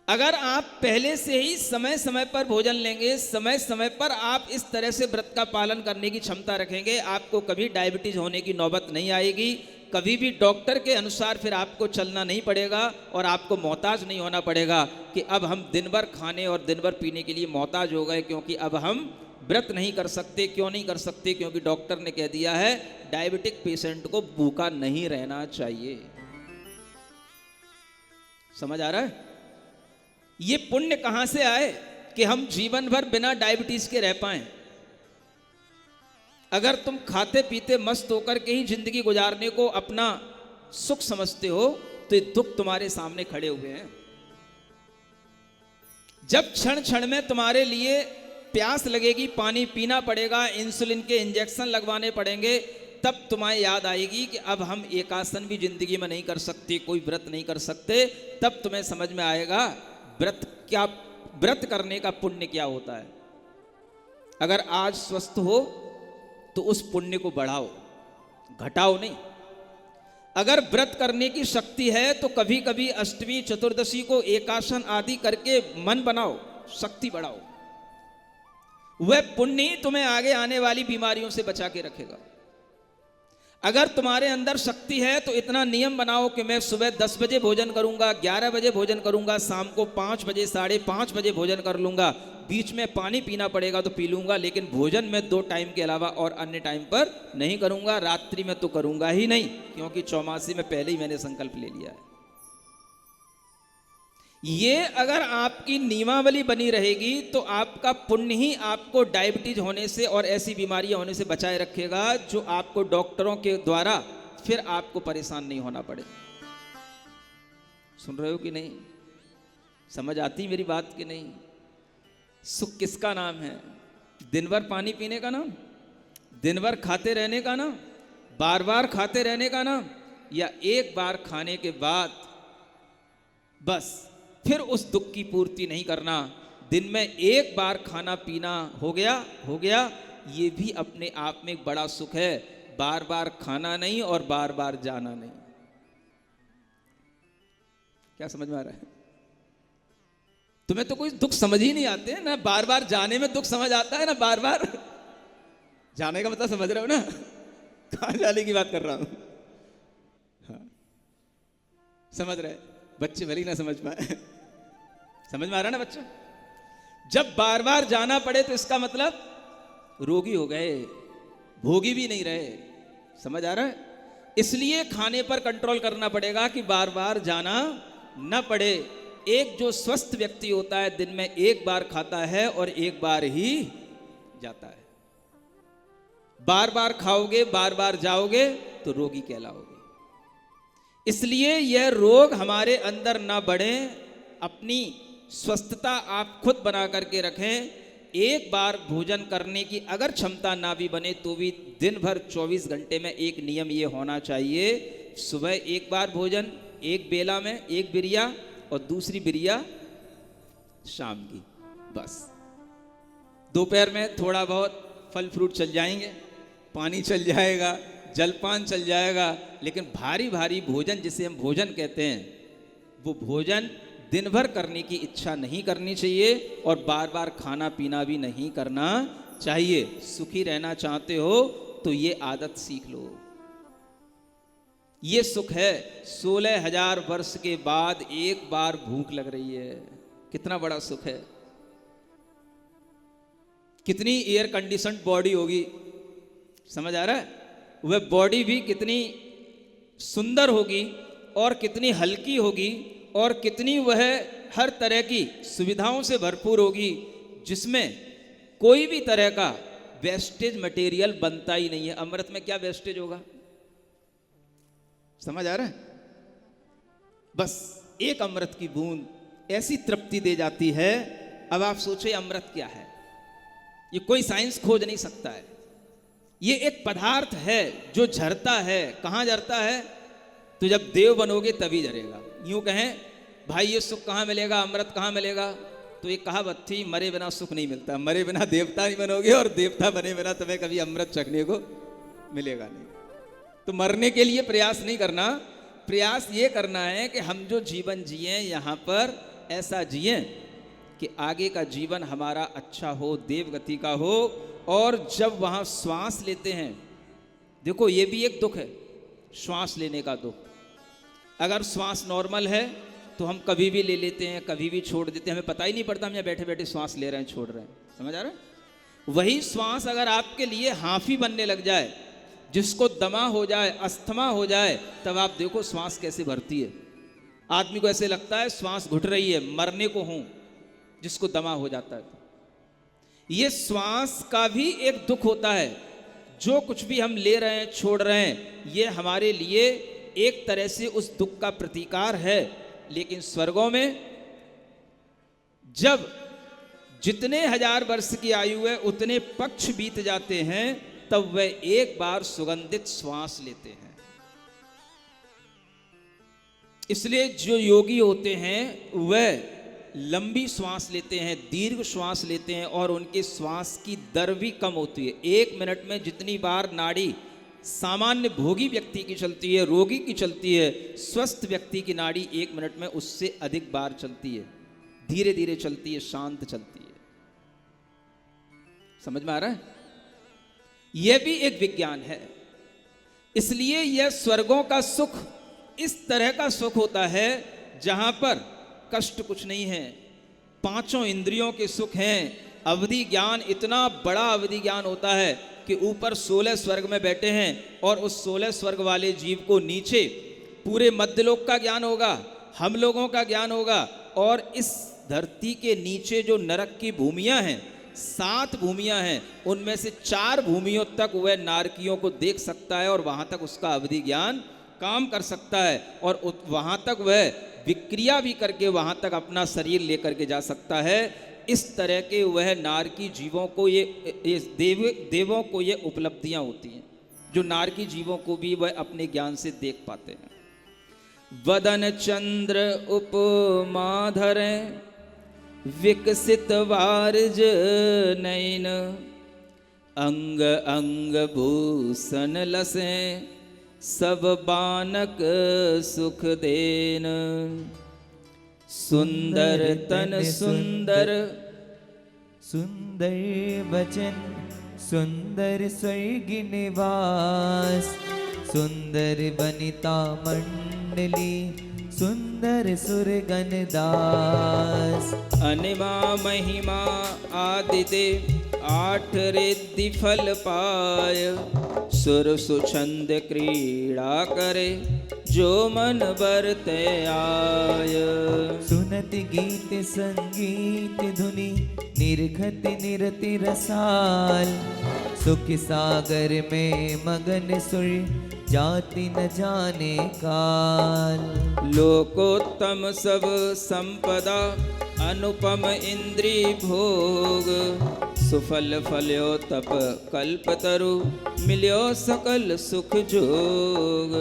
अगर आप पहले से ही समय समय पर भोजन लेंगे, समय समय पर आप इस तरह से व्रत का पालन करने की क्षमता रखेंगे, आपको कभी डायबिटीज होने की नौबत नहीं आएगी। कभी भी डॉक्टर के अनुसार फिर आपको चलना नहीं पड़ेगा और आपको मोहताज नहीं होना पड़ेगा कि अब हम दिन भर खाने और दिन भर पीने के लिए मोहताज हो गए, क्योंकि अब हम व्रत नहीं कर सकते। क्यों नहीं कर सकते? क्योंकि डॉक्टर ने कह दिया है डायबिटिक पेशेंट को भूखा नहीं रहना चाहिए। समझ आ रहा है? ये पुण्य कहां से आए कि हम जीवन भर बिना डायबिटीज के रह पाएं? अगर तुम खाते पीते मस्त होकर के ही जिंदगी गुजारने को अपना सुख समझते हो तो ये दुख तुम्हारे सामने खड़े हुए हैं। जब क्षण क्षण में तुम्हारे लिए प्यास लगेगी, पानी पीना पड़ेगा, इंसुलिन के इंजेक्शन लगवाने पड़ेंगे, तब तुम्हें याद आएगी कि अब हम एक आसन भी जिंदगी में नहीं कर सकते, कोई व्रत नहीं कर सकते। तब तुम्हें समझ में आएगा व्रत करने का पुण्य क्या होता है। अगर आज स्वस्थ हो तो उस पुण्य को बढ़ाओ, घटाओ नहीं। अगर व्रत करने की शक्ति है तो कभी कभी अष्टमी चतुर्दशी को एकासन आदि करके मन बनाओ, शक्ति बढ़ाओ। वह पुण्य ही तुम्हें आगे आने वाली बीमारियों से बचा के रखेगा। अगर तुम्हारे अंदर शक्ति है तो इतना नियम बनाओ कि मैं सुबह 10 बजे भोजन करूंगा, 11 बजे भोजन करूंगा, शाम को 5 बजे 5:30 बजे भोजन कर लूंगा, बीच में पानी पीना पड़ेगा तो पी लूंगा, लेकिन भोजन में 2 टाइम के अलावा और अन्य टाइम पर नहीं करूंगा। रात्रि में तो करूंगा ही नहीं, क्योंकि चौमासी में पहले ही मैंने संकल्प ले लिया है। ये अगर आपकी नियमावली बनी रहेगी तो आपका पुण्य ही आपको डायबिटीज होने से और ऐसी बीमारियां होने से बचाए रखेगा जो आपको डॉक्टरों के द्वारा फिर आपको परेशान नहीं होना पड़े। सुन रहे हो कि नहीं? समझ आती मेरी बात कि नहीं? सुख किसका नाम है? दिन भर पानी पीने का नाम, दिन भर खाते रहने का नाम, बार बार खाते रहने का नाम, या एक बार खाने के बाद बस फिर उस दुख की पूर्ति नहीं करना। दिन में एक बार खाना पीना हो गया, ये भी अपने आप में एक बड़ा सुख है। बार बार खाना नहीं और बार बार जाना नहीं। क्या समझ में आ रहा है? तुम्हें तो कोई दुख समझ ही नहीं आते ना। बार बार जाने में दुख समझ आता है ना बार बार जाने का मतलब समझ रहे हो ना? कहां जाने की बात कर रहा हूं? हाँ, समझ रहे? बच्चे भले ही ना समझ पाए, समझ में आ रहा ना बच्चा? जब बार बार जाना पड़े तो इसका मतलब रोगी हो गए, भोगी भी नहीं रहे। समझ आ रहा है? इसलिए खाने पर कंट्रोल करना पड़ेगा कि बार बार जाना न पड़े। एक जो स्वस्थ व्यक्ति होता है दिन में एक बार खाता है और एक बार ही जाता है। बार बार खाओगे, बार बार जाओगे तो रोगी कहलाओगे। इसलिए यह रोग हमारे अंदर ना बढ़े, अपनी स्वस्थता आप खुद बना करके रखें। एक बार भोजन करने की अगर क्षमता ना भी बने तो भी दिन भर 24 घंटे में एक नियम ये होना चाहिए, सुबह एक बार भोजन, एक बेला में एक बिरिया और दूसरी बिरिया शाम की, बस। दोपहर में थोड़ा बहुत फल फ्रूट चल जाएंगे, पानी चल जाएगा, जलपान चल जाएगा, लेकिन भारी भारी भोजन जिसे हम भोजन कहते हैं वो भोजन दिन भर करने की इच्छा नहीं करनी चाहिए और बार बार खाना पीना भी नहीं करना चाहिए। सुखी रहना चाहते हो तो ये आदत सीख लो। ये सुख है। 16,000 वर्ष के बाद एक बार भूख लग रही है, कितना बड़ा सुख है। कितनी एयर कंडीशनड बॉडी होगी, समझ आ रहा है? वह बॉडी भी कितनी सुंदर होगी और कितनी हल्की होगी और कितनी वह हर तरह की सुविधाओं से भरपूर होगी, जिसमें कोई भी तरह का वेस्टेज मटेरियल बनता ही नहीं है। अमृत में क्या वेस्टेज होगा? समझ आ रहा है? बस एक अमृत की बूंद ऐसी तृप्ति दे जाती है। अब आप सोचिए अमृत क्या है? ये कोई साइंस खोज नहीं सकता है। ये एक पदार्थ है जो झरता है। कहां झरता है? तो जब देव बनोगे तभी झरेगा। यूं कहें भाई ये सुख कहां मिलेगा, अमृत कहां मिलेगा? तो एक कहावत थी, मरे बिना सुख नहीं मिलता। मरे बिना देवता नहीं बनोगे और देवता बने बिना तुम्हें कभी अमृत चखने को मिलेगा नहीं। तो मरने के लिए प्रयास नहीं करना, प्रयास ये करना है कि हम जो जीवन जिए यहाँ पर ऐसा जिए कि आगे का जीवन हमारा अच्छा हो, देवगति का हो। और जब वहाँ श्वास लेते हैं, देखो ये भी एक दुख है, श्वास लेने का दुख। अगर श्वास नॉर्मल है तो हम कभी भी ले लेते हैं, कभी भी छोड़ देते हैं, हमें पता ही नहीं पड़ता हम यहाँ बैठे बैठे श्वास ले रहे हैं, छोड़ रहे हैं। समझ आ रहा है? वही श्वास अगर आपके लिए हाफी बनने लग जाए, जिसको दमा हो जाए, अस्थमा हो जाए, तब आप देखो श्वास कैसे भरती है। आदमी को ऐसे लगता है श्वास घुट रही है, मरने को हूं, जिसको दमा हो जाता है। ये श्वास का भी एक दुख होता है। जो कुछ भी हम ले रहे हैं, छोड़ रहे हैं, ये हमारे लिए एक तरह से उस दुख का प्रतीकार है। लेकिन स्वर्गों में जब जितने हजार वर्ष की आयु है उतने पक्ष बीत जाते हैं, तब वह एक बार सुगंधित श्वास लेते हैं। इसलिए जो योगी होते हैं वह लंबी श्वास लेते हैं, दीर्घ श्वास लेते हैं, और उनके श्वास की दर भी कम होती है। 1 मिनट में जितनी बार नाड़ी सामान्य भोगी व्यक्ति की चलती है, रोगी की चलती है, स्वस्थ व्यक्ति की नाड़ी 1 मिनट में उससे अधिक बार चलती है। धीरे धीरे चलती है, शांत चलती है। समझ में आ रहा है? यह भी एक विज्ञान है। इसलिए यह स्वर्गों का सुख इस तरह का सुख होता है जहां पर कष्ट कुछ नहीं है, 5 इंद्रियों के सुख हैं। अवधि ज्ञान इतना बड़ा अवधि ज्ञान होता है कि ऊपर 16 स्वर्ग में बैठे हैं, और उस 16 स्वर्ग वाले जीव को नीचे पूरे मध्यलोक का ज्ञान होगा, हम लोगों का ज्ञान होगा, और इस धरती के नीचे जो नरक की भूमियां हैं, 7 भूमियां हैं, उनमें से 4 भूमियों तक वह नारकियों को देख सकता है, और वहां तक उसका अवधि ज्ञान काम कर सकता है, और वहां तक वह विक्रिया भी करके वहां तक अपना शरीर लेकर के जा सकता है। इस तरह के वह नारकी जीवों को ये देवों को ये उपलब्धियां होती हैं, जो नारकी जीवों को भी वह अपने ज्ञान से देख पाते हैं। वदन चंद्र उपमा धरे, विकसित वारज नयन, अंग अंग भूषण लसे, सब बानक सुख देन। सुंदर तन सुंदर, सुंदर वचन, सुंदर स्वर्ग निवास, सुंदर वनिता मंडली, सुंदर सुरगन दास। अनिमा महिमा आदिदे, 8 रिद्धि फल पाय, सुर सुछंद क्रीड़ा करे, जो मन बरते आय। सुनत गीत संगीत धुनि, निरखत निरति रसाल, सुख सागर में मगन सुर, जाति न जाने काल। लोकोत्तम सब संपदा, अनुपम इंद्री भोग, सुफल फल्यो तप कल्पतरु, मिल्यो सकल सुख जोग।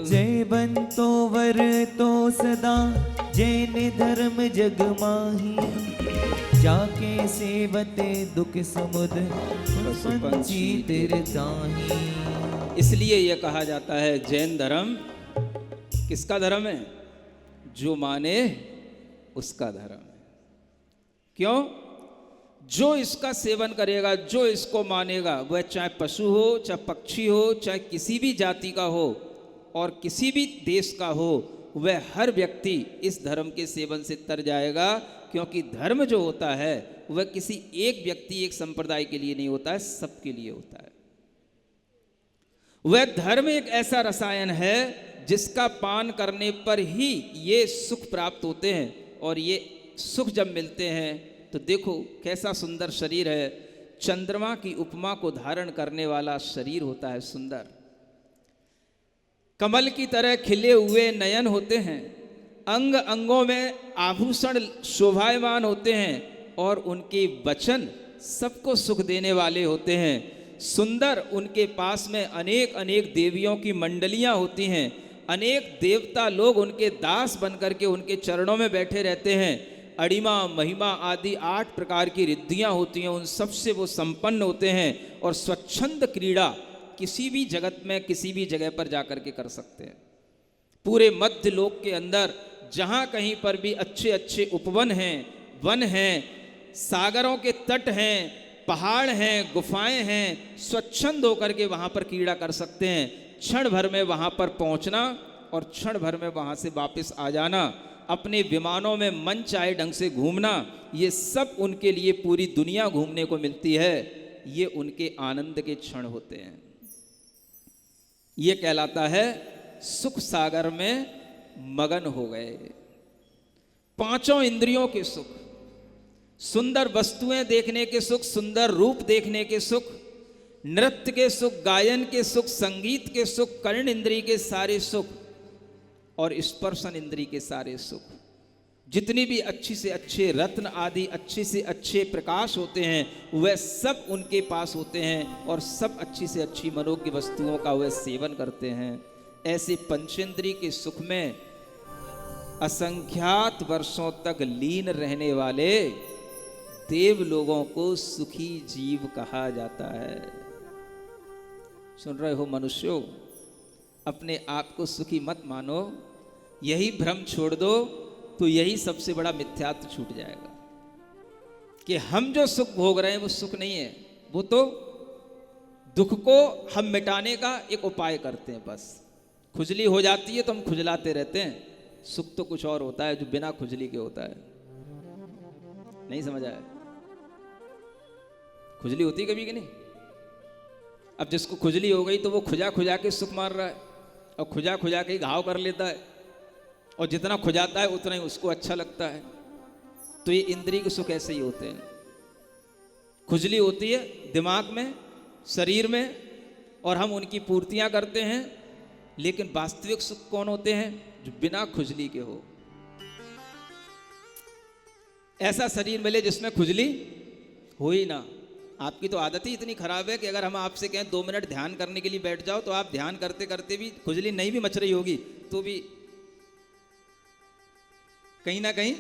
जय बंतो वर तो सदा, जैन धर्म जग माही, जाके सेवते दुख समुद्र, पंछी तिरताही। इसलिए यह कहा जाता है जैन धर्म किसका धर्म है? जो माने उसका धर्म है। क्यों? जो इसका सेवन करेगा, जो इसको मानेगा, वह चाहे पशु हो, चाहे पक्षी हो, चाहे किसी भी जाति का हो और किसी भी देश का हो, वह हर व्यक्ति इस धर्म के सेवन से तर जाएगा। क्योंकि धर्म जो होता है वह किसी एक व्यक्ति, एक संप्रदाय के लिए नहीं होता है, सबके लिए होता है। वह धर्म एक ऐसा रसायन है जिसका पान करने पर ही ये सुख प्राप्त होते हैं, और ये सुख जब मिलते हैं तो देखो कैसा सुंदर शरीर है। चंद्रमा की उपमा को धारण करने वाला शरीर होता है सुंदर, कमल की तरह खिले हुए नयन होते हैं, अंग अंगों में आभूषण शोभायमान होते हैं, और उनके वचन सबको सुख देने वाले होते हैं। सुंदर उनके पास में अनेक अनेक देवियों की मंडलियां होती हैं, अनेक देवता लोग उनके दास बनकर के उनके चरणों में बैठे रहते हैं। अड़िमा महिमा आदि 8 प्रकार की रिद्धियां होती हैं, उन सब से वो संपन्न होते हैं, और स्वच्छंद क्रीड़ा किसी भी जगत में किसी भी जगह पर जाकर के कर सकते हैं। पूरे मध्य लोक के अंदर जहाँ कहीं पर भी अच्छे अच्छे उपवन हैं, वन हैं, सागरों के तट हैं, पहाड़ हैं, गुफाएं हैं, स्वच्छंद होकर के वहाँ पर क्रीड़ा कर सकते हैं। क्षण भर में वहाँ पर पहुँचना और क्षण भर में वहाँ से वापस आ जाना, अपने विमानों में मन चाहे ढंग से घूमना, ये सब उनके लिए पूरी दुनिया घूमने को मिलती है। ये उनके आनंद के क्षण होते हैं। ये कहलाता है सुख सागर में मगन हो गए। पांचों इंद्रियों के सुख, सुंदर वस्तुएं देखने के सुख, सुंदर रूप देखने के सुख, नृत्य के सुख, गायन के सुख, संगीत के सुख, कर्ण इंद्री के सारे सुख और स्पर्शन इंद्री के सारे सुख, जितनी भी अच्छी से अच्छे रत्न आदि अच्छे से अच्छे प्रकाश होते हैं वह सब उनके पास होते हैं और सब अच्छी से अच्छी मनोज्ञ वस्तुओं का वह सेवन करते हैं। ऐसे पंचेंद्री के सुख में असंख्यात वर्षों तक लीन रहने वाले देव लोगों को सुखी जीव कहा जाता है। सुन रहे हो मनुष्यों, अपने आप को सुखी मत मानो, यही भ्रम छोड़ दो तो यही सबसे बड़ा मिथ्यात्व छूट जाएगा कि हम जो सुख भोग रहे हैं वो सुख नहीं है, वो तो दुख को हम मिटाने का एक उपाय करते हैं। बस खुजली हो जाती है तो हम खुजलाते रहते हैं, सुख तो कुछ और होता है जो बिना खुजली के होता है। नहीं समझ आया? खुजली होती कभी कि नहीं? अब जिसको खुजली हो गई तो वो खुजा खुजा के सुख मार रहा है और खुजा खुजा के घाव कर लेता है और जितना खुजाता है उतना ही उसको अच्छा लगता है। तो ये इंद्रिय के सुख ऐसे ही होते हैं। खुजली होती है दिमाग में, शरीर में और हम उनकी पूर्तियां करते हैं, लेकिन वास्तविक सुख कौन होते हैं? जो बिना खुजली के हो। ऐसा शरीर मिले जिसमें खुजली हो ही ना। आपकी तो आदत ही इतनी खराब है कि अगर हम आपसे कहें 2 मिनट ध्यान करने के लिए बैठ जाओ तो आप ध्यान करते करते भी खुजली नहीं भी मच रही होगी तो भी कहीं ना कहीं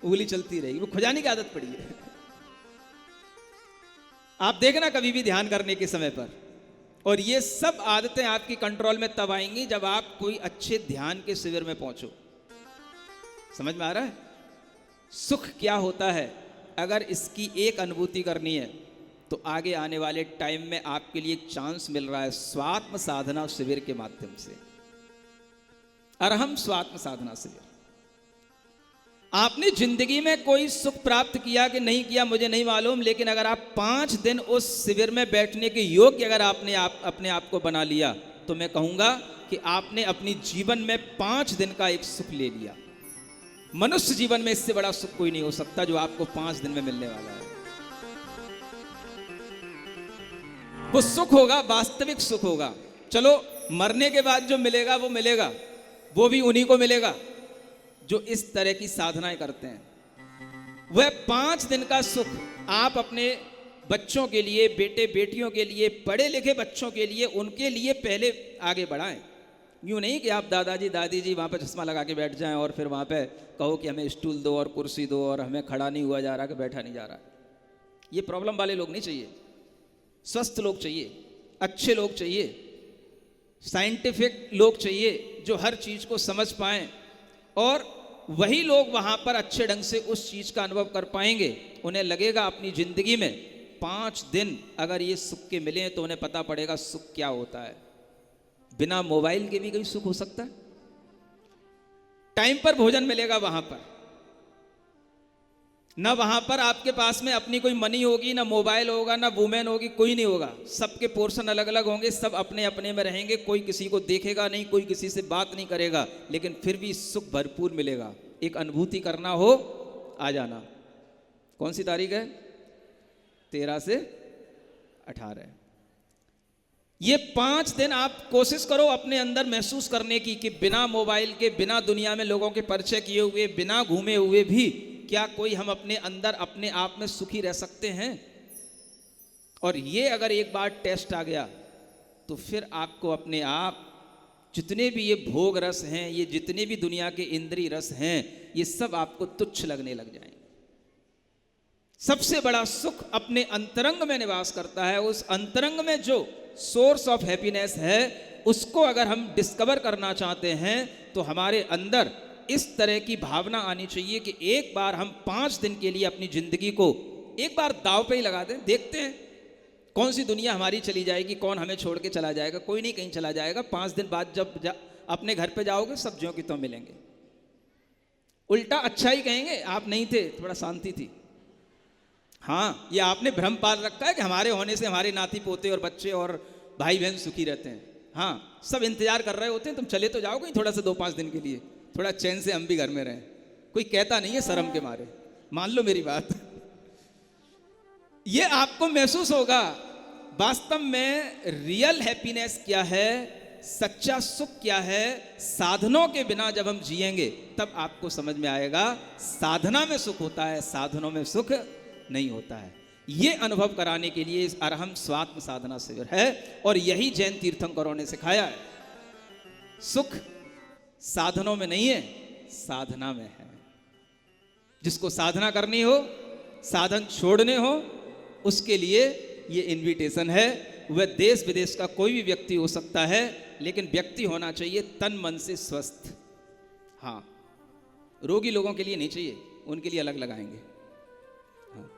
उंगली चलती रहेगी। वो खुजाने की आदत पड़ी है। आप देखना कभी भी ध्यान करने के समय पर, और ये सब आदतें आपकी कंट्रोल में तब आएंगी जब आप कोई अच्छे ध्यान के शिविर में पहुंचो। समझ में आ रहा है? सुख क्या होता है, अगर इसकी एक अनुभूति करनी है तो आगे आने वाले टाइम में आपके लिए एक चांस मिल रहा है स्वात्म साधना शिविर के माध्यम से। अरहम स्वात्म साधना शिविर। आपने जिंदगी में कोई सुख प्राप्त किया कि नहीं किया मुझे नहीं मालूम, लेकिन अगर आप 5 दिन उस शिविर में बैठने के योग्य अगर आपने अपने आप को बना लिया तो मैं कहूंगा कि आपने अपनी जीवन में 5 दिन का एक सुख ले लिया। मनुष्य जीवन में इससे बड़ा सुख कोई नहीं हो सकता जो आपको 5 दिन में मिलने वाला है। वो सुख होगा, वास्तविक सुख होगा। चलो मरने के बाद जो मिलेगा वो मिलेगा, वो भी उन्हीं को मिलेगा जो इस तरह की साधनाएं करते हैं। वह 5 दिन का सुख आप अपने बच्चों के लिए, बेटे बेटियों के लिए, पढ़े लिखे बच्चों के लिए, उनके लिए पहले आगे बढ़ाएं। यूं नहीं कि आप दादाजी दादी जी वहां पर चश्मा लगा के बैठ जाएं और फिर वहां पे कहो कि हमें स्टूल दो और कुर्सी दो और हमें खड़ा नहीं हुआ जा रहा कि बैठा नहीं जा रहा। ये प्रॉब्लम वाले लोग नहीं चाहिए। स्वस्थ लोग चाहिए, अच्छे लोग चाहिए, साइंटिफिक लोग चाहिए जो हर चीज को समझ पाएं, और वही लोग वहां पर अच्छे ढंग से उस चीज का अनुभव कर पाएंगे। उन्हें लगेगा अपनी जिंदगी में 5 दिन अगर ये सुख के मिले तो उन्हें पता पड़ेगा सुख क्या होता है। बिना मोबाइल के भी कोई सुख हो सकता है? टाइम पर भोजन मिलेगा वहां पर, ना वहां पर आपके पास में अपनी कोई मनी होगी, ना मोबाइल होगा, ना वुमेन होगी, कोई नहीं होगा। सबके पोर्शन अलग अलग होंगे, सब अपने अपने में रहेंगे, कोई किसी को देखेगा नहीं, कोई किसी से बात नहीं करेगा, लेकिन फिर भी सुख भरपूर मिलेगा। एक अनुभूति करना हो आ जाना। कौन सी तारीख है? 13 से 18। ये 5 दिन आप कोशिश करो अपने अंदर महसूस करने की कि बिना मोबाइल के, बिना दुनिया में लोगों के परिचय किए हुए, बिना घूमे हुए भी क्या कोई हम अपने अंदर अपने आप में सुखी रह सकते हैं? और ये अगर एक बार टेस्ट आ गया तो फिर आपको अपने आप जितने भी ये भोग रस हैं, ये जितने भी दुनिया के इंद्रिय रस हैं, ये सब आपको तुच्छ लगने लग जाएंगे। सबसे बड़ा सुख अपने अंतरंग में निवास करता है। उस अंतरंग में जो सोर्स ऑफ हैप्पीनेस है उसको अगर हम डिस्कवर करना चाहते हैं तो हमारे अंदर इस तरह की भावना आनी चाहिए कि एक बार हम 5 दिन के लिए अपनी जिंदगी को एक बार दांव पे ही लगा दें। देखते हैं कौन सी दुनिया हमारी चली जाएगी, कौन हमें छोड़ के चला जाएगा। कोई नहीं कहीं चला जाएगा। 5 दिन बाद जब अपने घर पे जाओगे सब्जियों की तो मिलेंगे। उल्टा अच्छा ही कहेंगे, आप नहीं थे, थोड़ा शांति थी, हाँ, ये आपने भ्रम पाल रखा है कि हमारे होने से हमारे नाती पोते और बच्चे और भाई बहन सुखी रहते हैं। हाँ, सब इंतजार कर रहे होते हैं, तुम चले तो जाओ कहीं थोड़ा सा 2-5 दिन के लिए, थोड़ा चैन से हम भी घर में रहें। कोई कहता नहीं है शर्म के मारे, मान लो मेरी बात। ये आपको महसूस होगा वास्तव में रियल हैप्पीनेस क्या है, सच्चा सुख क्या है। साधनों के बिना जब हम जिएंगे तब आपको समझ में आएगा साधना में सुख होता है, साधनों में सुख नहीं होता है। ये अनुभव कराने के लिए इस अरहम स्वात्म साधना शिविर है और यही जैन तीर्थंकरों ने सिखाया है। सुख साधनों में नहीं है, साधना में है। जिसको साधना करनी हो, साधन छोड़ने हो, उसके लिए ये इनविटेशन है। वह देश विदेश का कोई भी व्यक्ति हो सकता है, लेकिन व्यक्ति होना चाहिए तन मन से स्वस्थ। हाँ, रोगी लोगों के लिए नहीं चाहिए, उनके लिए अलग लगाएंगे। हाँ,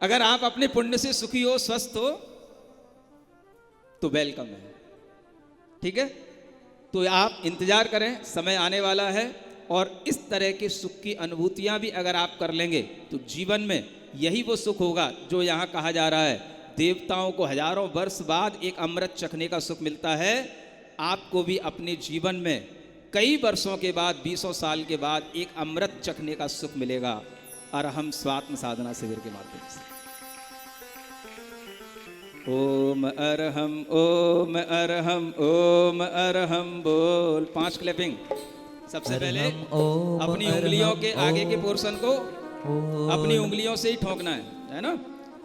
अगर आप अपने पुण्य से सुखी हो, स्वस्थ हो, तो वेलकम है। ठीक है, तो आप इंतजार करें, समय आने वाला है। और इस तरह के सुख की अनुभूतियां भी अगर आप कर लेंगे तो जीवन में यही वो सुख होगा जो यहाँ कहा जा रहा है। देवताओं को हजारों वर्ष बाद एक अमृत चखने का सुख मिलता है, आपको भी अपने जीवन में कई वर्षों के बाद, 20 साल के बाद एक अमृत चखने का सुख मिलेगा अरहम स्वात्म साधना शिविर के माध्यम से। ओम अरहम, ओम अरहम, ओम अरहम बोल। 5 क्लैपिंग। सबसे पहले अपनी उंगलियों के आगे के पोर्शन को अपनी उंगलियों से ही ठोकना है ना।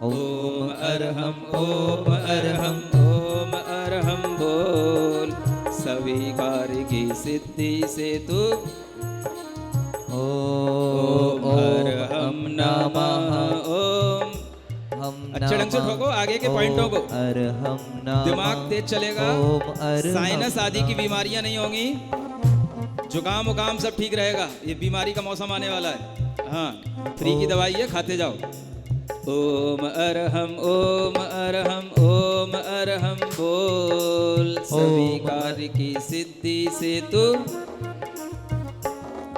ओम अरहम, ओम अरहम, ओम अरहम बोल। सभी कार्य की सिद्धि से तू ओम अरहम नमः। ओम, अच्छे ढंग से ठोको आगे के पॉइंटों को, दिमाग तेज चलेगा, साइनस आदि की बीमारियां नहीं होंगी, जुकाम उकाम सब ठीक रहेगा। ये बीमारी का मौसम आने वाला है। हाँ, फ्री की दवाई है, खाते जाओ। ओम अरहम, ओम अरहम, ओम अरहम बोल। सभी कार्य की सिद्धि से तू।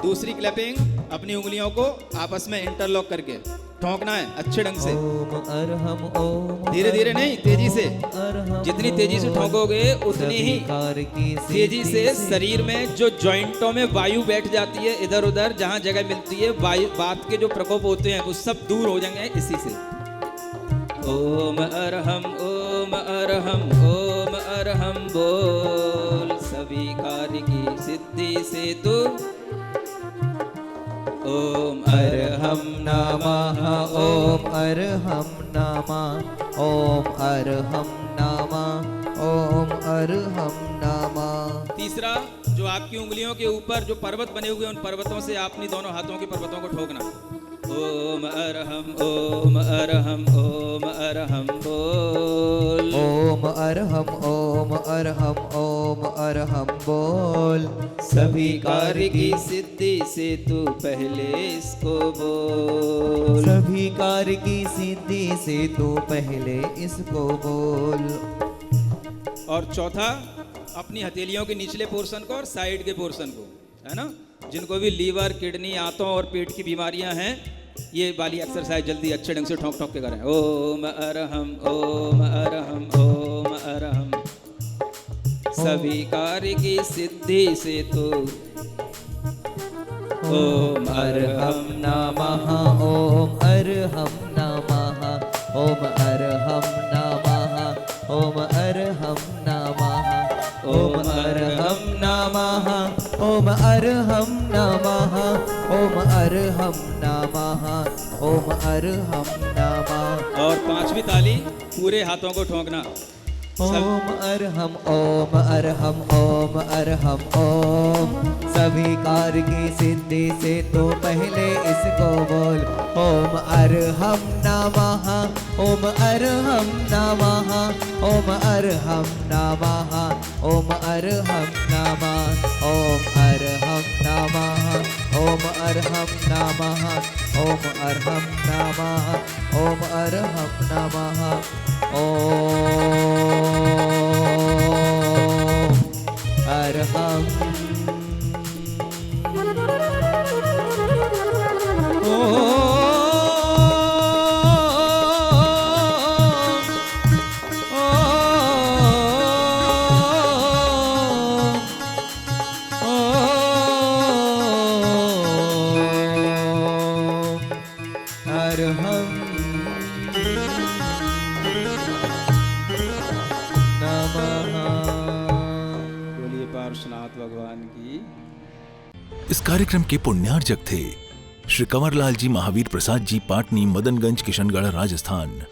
दूसरी क्लैपिंग, अपनी उंगलियों को आपस में इंटरलॉक करके ठोकना है अच्छे ढंग से। धीरे धीरे नहीं, तेजी से। जितनी तेजी से ठोकोगे उतनी ही तेजी से शरीर में जो जॉइंटों में वायु बैठ जाती है इधर उधर, जहां जगह मिलती है, वायु बात के जो प्रकोप होते हैं वो सब दूर हो जाएंगे इसी से। ओम अरहम, ओम अरहम, ओम अरहम बोल। सभी कार्य की सिद्धि से तू। ओम अरहम नमः, ओम अरहम नमः, ओम अरहम नमः, ओम अरहम नमः। तीसरा, जो आपकी उंगलियों के ऊपर जो पर्वत बने हुए हैं, उन पर्वतों से अपनी दोनों हाथों के पर्वतों को ठोकना। ओम अरहम, ओम अरहम, ओम अरहम बोल। ओम अरहम, ओम अरहम, ओम अरहम बोल। सभी कार्य की सिद्धि से तू पहले इसको बोल। सभी कार्य की सिद्धि से तू पहले इसको बोल। और चौथा, अपनी हथेलियों के निचले पोर्शन को और साइड के पोर्शन को, है ना, जिनको भी लीवर, किडनी, आंतों और पेट की बीमारियां हैं, ये वाली एक्सरसाइज जल्दी अच्छे ढंग से ठोक ठोक के करें। ओम अरहम, ओम अरहम, ओम अरहम। सभी कार्य की सिद्धि से तो ओम अरहम नमः, ओम अरहम नमः, ओम अरहम नमः, ओम अरहम नमः, ओम अरहम नमः, ओम अरहम नमः, ओम अरहम नमः, ओम अरहम नमः। और 5वीं ताली पूरे हाथों को ठोकना। ओम अरहम, ओम अरहम, ओम अरहम ओम। सभी कार्य की सिद्धि से तो पहले इसको बोल। ओम अरहम नमः, ओम अरहम नमः, ओम अरहम नमः, ओम अरहम नमः, ओम अरहम नमः, ओम अरहम नमः, ओम अरहम नमः, ओम अरहम नमः। ओम अरहम। ओम नमाहं बोलिए पार्श्वनाथ भगवान की। इस कार्यक्रम के पुण्यार्जक थे श्री कंवरलाल जी महावीर प्रसाद जी, पाटनी, मदनगंज, किशनगढ़, राजस्थान।